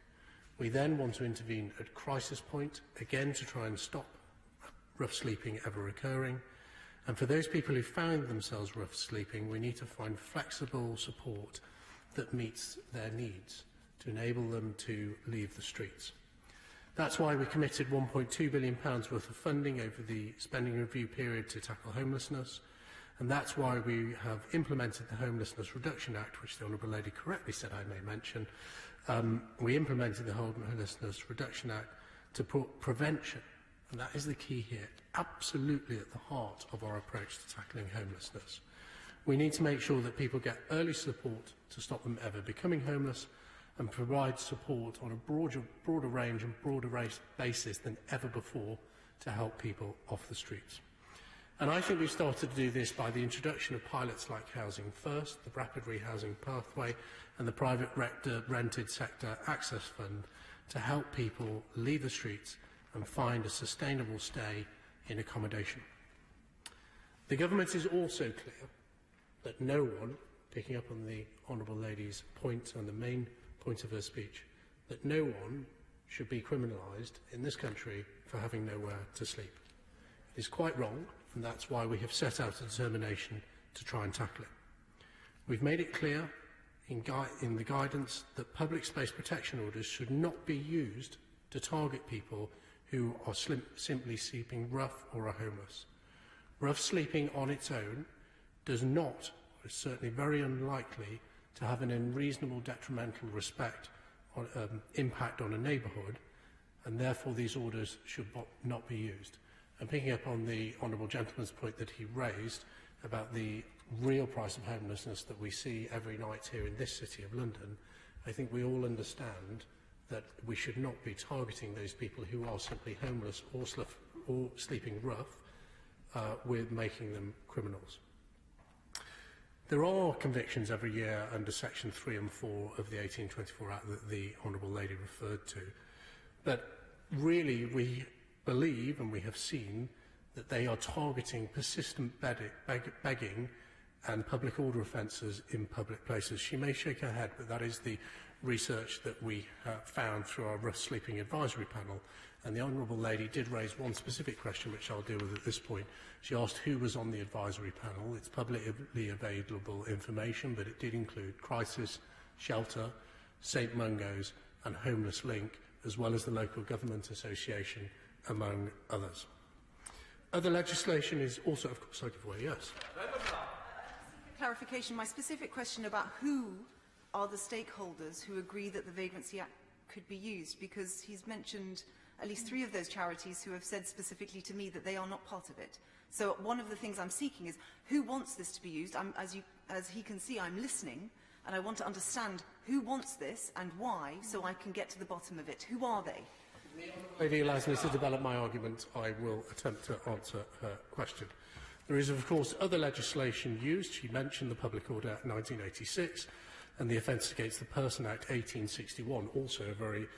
We then want to intervene at crisis point, again to try and stop rough sleeping ever occurring. And for those people who find themselves rough sleeping, we need to find flexible support that meets their needs to enable them to leave the streets. That's why we committed £1.2 billion worth of funding over the spending review period to tackle homelessness, and that's why we have implemented the Homelessness Reduction Act, which the Honourable Lady correctly said I may mention. We implemented the Homelessness Reduction Act to put prevention, and that is the key here, absolutely at the heart of our approach to tackling homelessness. We need to make sure that people get early support to stop them ever becoming homeless, and provide support on a broader range and broader basis than ever before to help people off the streets. And I think we've started to do this by the introduction of pilots like Housing First, the Rapid Rehousing Pathway, and the Private Rented Sector Access Fund to help people leave the streets and find a sustainable stay in accommodation. The Government is also clear that no one, picking up on the Honourable Lady's point and the main point of her speech, that no one should be criminalised in this country for having nowhere to sleep. It is quite wrong, and that's why we have set out a determination to try and tackle it. We've made it clear in the guidance that public space protection orders should not be used to target people who are simply sleeping rough or are homeless. Rough sleeping on its own does not, or is certainly very unlikely, to have an unreasonable detrimental impact on a neighbourhood, and therefore these orders should not be used. And picking up on the Honourable Gentleman's point that he raised about the real price of homelessness that we see every night here in this city of London, I think we all understand that we should not be targeting those people who are simply homeless or sleeping rough with making them criminals. There are convictions every year under Section 3 and 4 of the 1824 Act that the Honourable Lady referred to. But really, we believe, and we have seen, that they are targeting persistent begging and public order offences in public places. She may shake her head, but that is the research that we have found through our rough sleeping advisory panel. And the Honourable Lady did raise one specific question, which I'll deal with at this point. She asked who was on the advisory panel. It's publicly available information, but it did include Crisis, Shelter, St Mungo's and Homeless Link, as well as the Local Government Association, among others. Other legislation is also, of course, I give away, yes. Clarification, my specific question about who are the stakeholders who agree that the Vagrancy Act could be used, because he's mentioned at least 3 of those charities who have said specifically to me that they are not part of it. So one of the things I'm seeking is who wants this to be used. As he can see, I'm listening, and I want to understand who wants this and why, so I can get to the bottom of it. Who are they? If the lady allows me to develop my argument, I will attempt to answer her question. There is, of course, other legislation used. She mentioned the Public Order Act 1986 and the Offence Against the Person Act 1861, also a very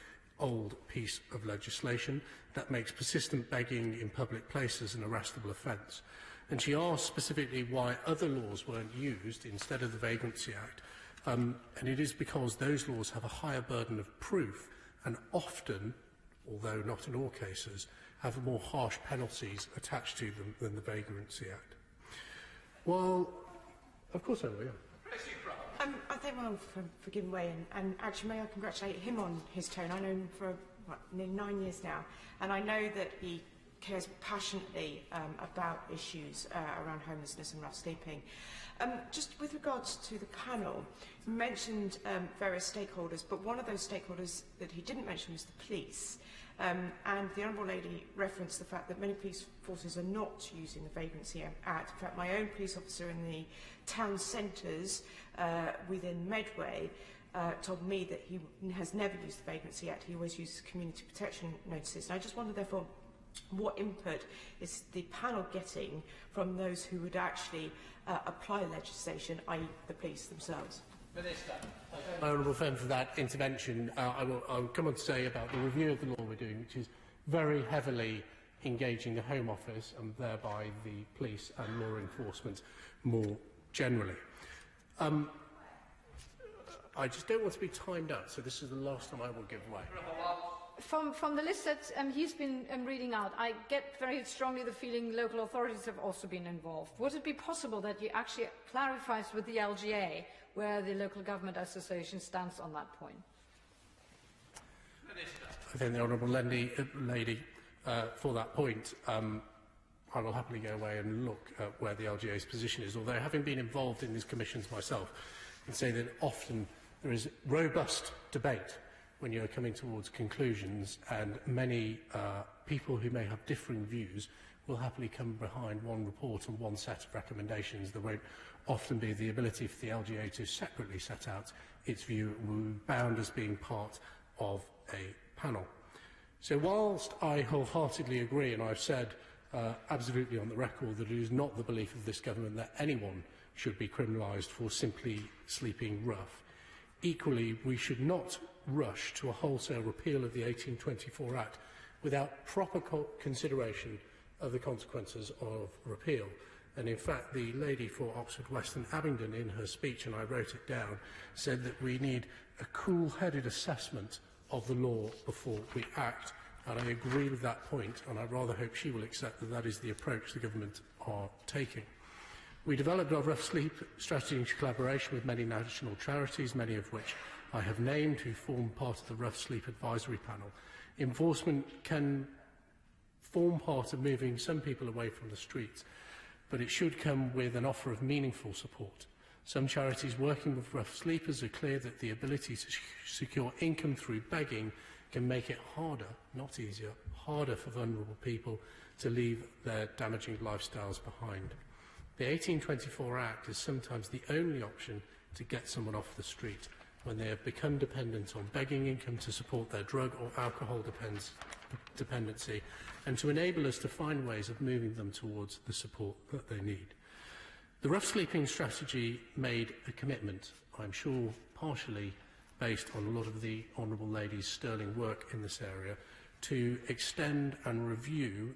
old piece of legislation that makes persistent begging in public places an arrestable offence. And she asked specifically why other laws weren't used instead of the Vagrancy Act. And it is because those laws have a higher burden of proof and often, although not in all cases, have more harsh penalties attached to them than the Vagrancy Act. Well, of course I will, yeah. I thank Ronald for giving way, and actually may I congratulate him on his tone. I know him for nearly 9 years now, and I know that he cares passionately about issues around homelessness and rough sleeping. Just with regards to the panel, you mentioned various stakeholders, but one of those stakeholders that he didn't mention was the police. And the Honourable Lady referenced the fact that many police forces are not using the Vagrancy Act. In fact, my own police officer in the town centres within Medway told me that he has never used the Vagrancy Act. He always uses community protection notices. And I just wonder, therefore, what input is the panel getting from those who would actually apply legislation, i.e. the police themselves? My honourable friend for that intervention. I will come on to say about the review of the law we're doing, which is very heavily engaging the Home Office and thereby the police and law enforcement more generally. I just don't want to be timed out, so this is the last time I will give way. from the list that he's been reading out, I get very strongly the feeling local authorities have also been involved. Would it be possible that you actually clarifies with the LGA where the Local Government Association stands on that point? I think the Honourable lady, for that point, I will happily go away and look at where the LGA's position is, although having been involved in these commissions myself, I can say that often there is robust debate when you're coming towards conclusions, and many people who may have differing views will happily come behind one report and one set of recommendations. There won't often be the ability for the LGA to separately set out its view. We're bound as being part of a panel. So whilst I wholeheartedly agree, and I've said absolutely on the record that it is not the belief of this government that anyone should be criminalised for simply sleeping rough, equally we should not rush to a wholesale repeal of the 1824 Act without proper consideration of the consequences of repeal. And in fact, the lady for Oxford West and Abingdon in her speech, and I wrote it down, said that we need a cool-headed assessment of the law before we act. And I agree with that point, and I rather hope she will accept that that is the approach the government are taking. We developed our rough sleep strategy in collaboration with many national charities, many of which I have named, who form part of the Rough Sleep Advisory Panel. Enforcement can form part of moving some people away from the streets, but it should come with an offer of meaningful support. Some charities working with rough sleepers are clear that the ability to secure income through begging can make it harder, not easier, harder for vulnerable people to leave their damaging lifestyles behind. The 1824 Act is sometimes the only option to get someone off the street when they have become dependent on begging income to support their drug or alcohol dependency, and to enable us to find ways of moving them towards the support that they need. The rough sleeping strategy made a commitment, I'm sure partially based on a lot of the Honourable Lady's sterling work in this area, to extend and review,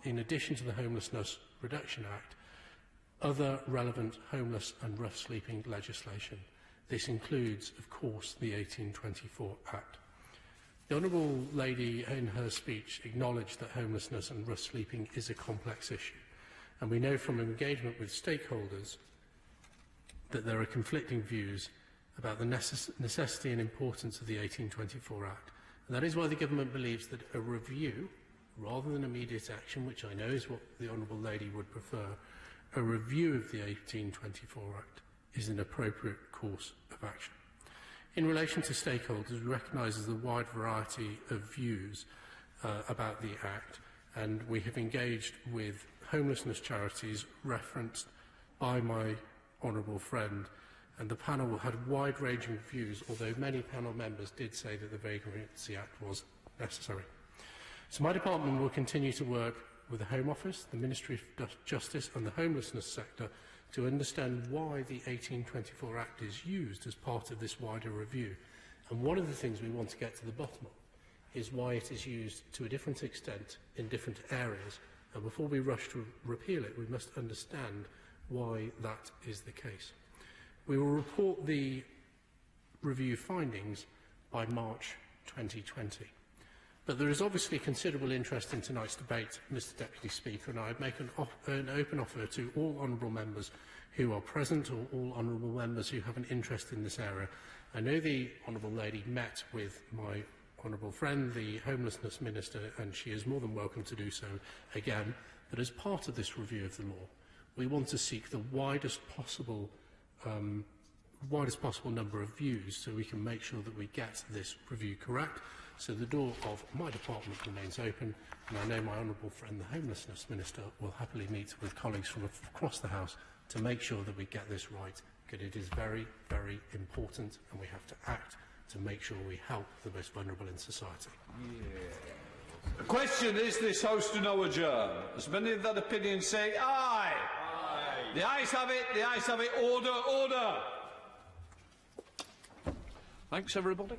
in addition to the Homelessness Reduction Act, other relevant homeless and rough sleeping legislation. This includes, of course, the 1824 Act. The Honourable Lady, in her speech, acknowledged that homelessness and rough sleeping is a complex issue, and we know from engagement with stakeholders that there are conflicting views about the necessity and importance of the 1824 Act. And that is why the government believes that a review, rather than immediate action, which I know is what the Honourable Lady would prefer, a review of the 1824 Act is an appropriate course of action. In relation to stakeholders, we recognise there's a wide variety of views about the Act, and we have engaged with homelessness charities referenced by my honourable friend, and the panel had wide-ranging views, although many panel members did say that the Vagrancy Act was necessary. So my department will continue to work with the Home Office, the Ministry of Justice and the homelessness sector to understand why the 1824 Act is used as part of this wider review. And one of the things we want to get to the bottom of is why it is used to a different extent in different areas. And before we rush to repeal it, we must understand why that is the case. We will report the review findings by March 2020. But there is obviously considerable interest in tonight's debate, Mr Deputy Speaker, and I would make an open offer to all honourable members who are present, or all honourable members who have an interest in this area. I know the Honourable Lady met with my honourable friend, the Homelessness Minister, and she is more than welcome to do so again. But as part of this review of the law, we want to seek the widest possible number of views so we can make sure that we get this review correct. So the door of my department remains open, and I know my honourable friend, the Homelessness Minister, will happily meet with colleagues from across the House to make sure that we get this right, because it is very, very important, and we have to act to make sure we help the most vulnerable in society. The question is this House to now adjourn. As many of that opinion say aye. Aye. The ayes have it, the ayes have it. Order, order. Thanks, everybody.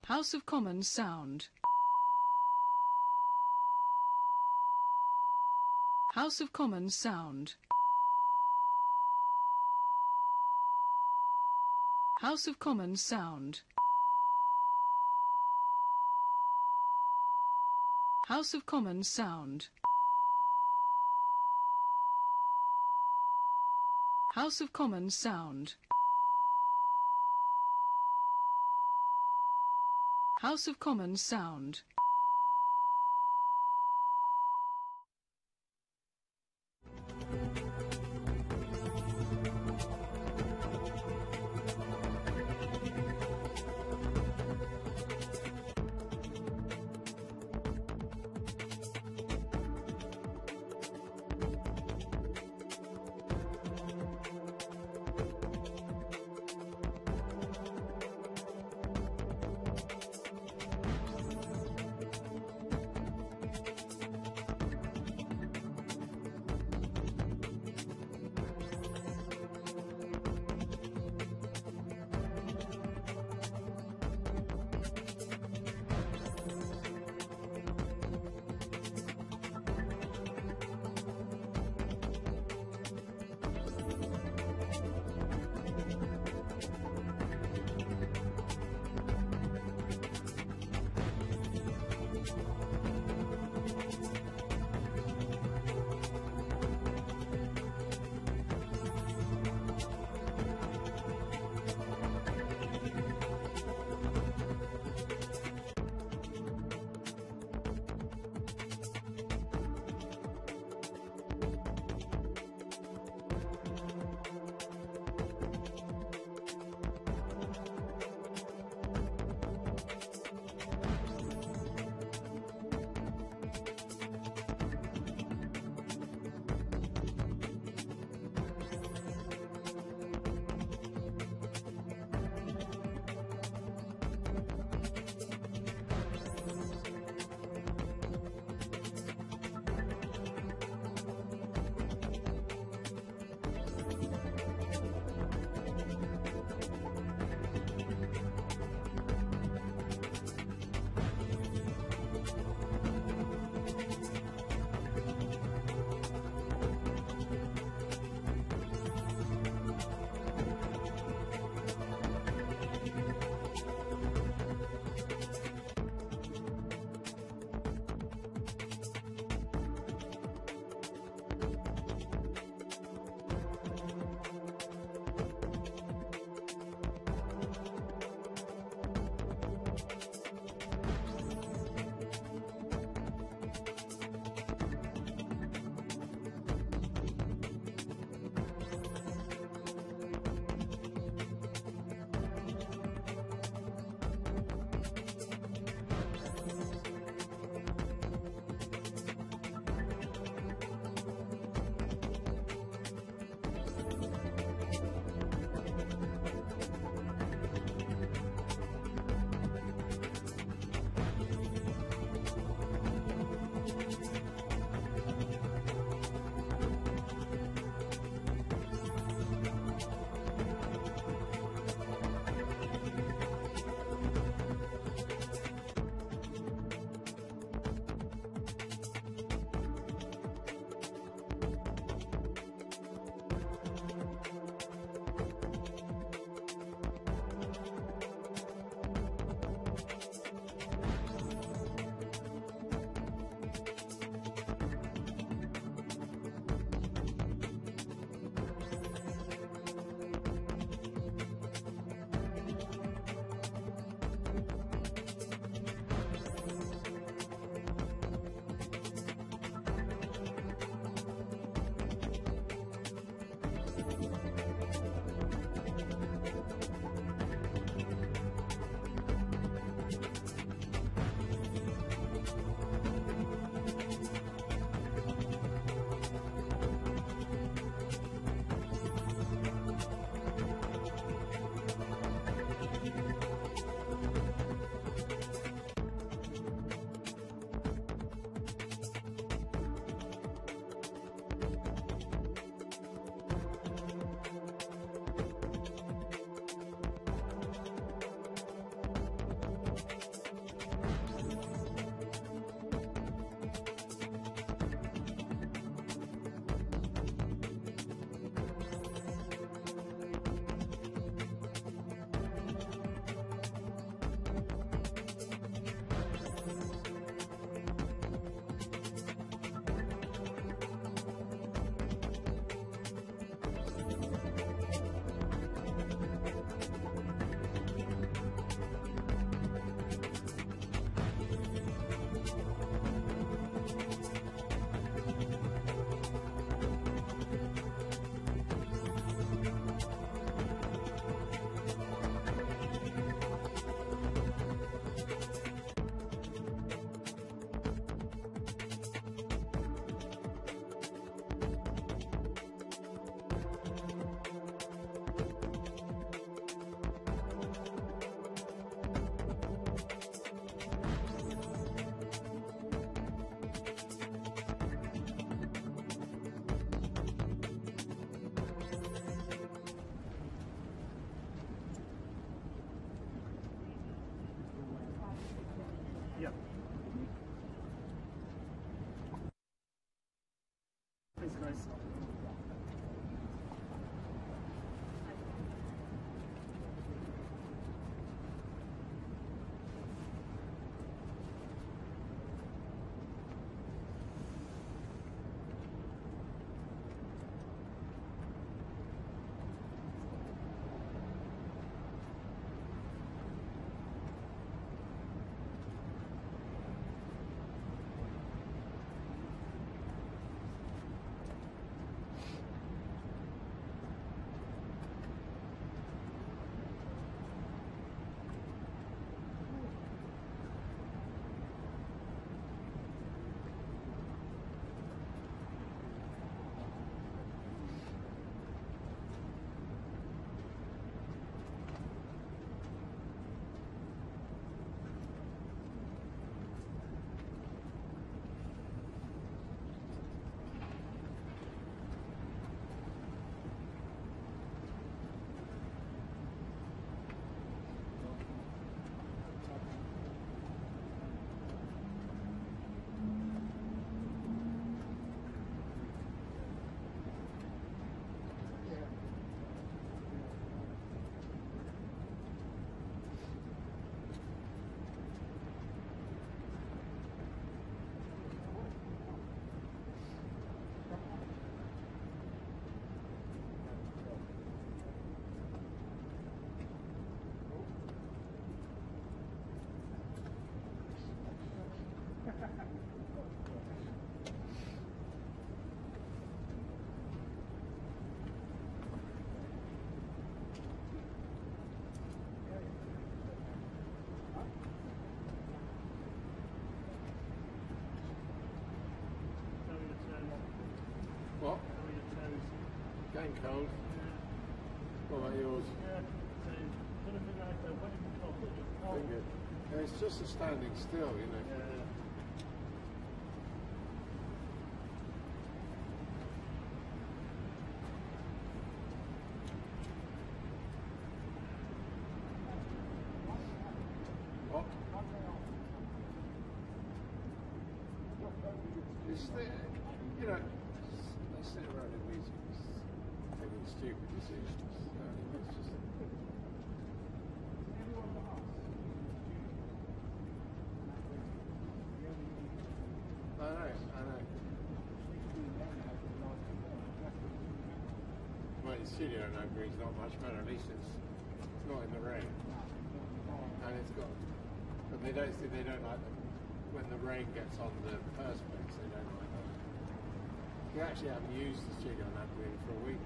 House of Commons sound. House of Commons sound. House of Commons sound. House of Commons sound. House of Commons sound. House of Commons sound. What? Getting cold. What about yours? Finger. Yeah, it's just a standing still, you know. What? It's the, you know, they sit around in meetings making stupid decisions. It's just... I know. Well, in studio no green's not much better, at least it's not in the rain. And it's got, but they don't like them when the rain gets on the perspex, they don't like that. We actually haven't used the studio on that green for a week.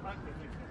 Thank you.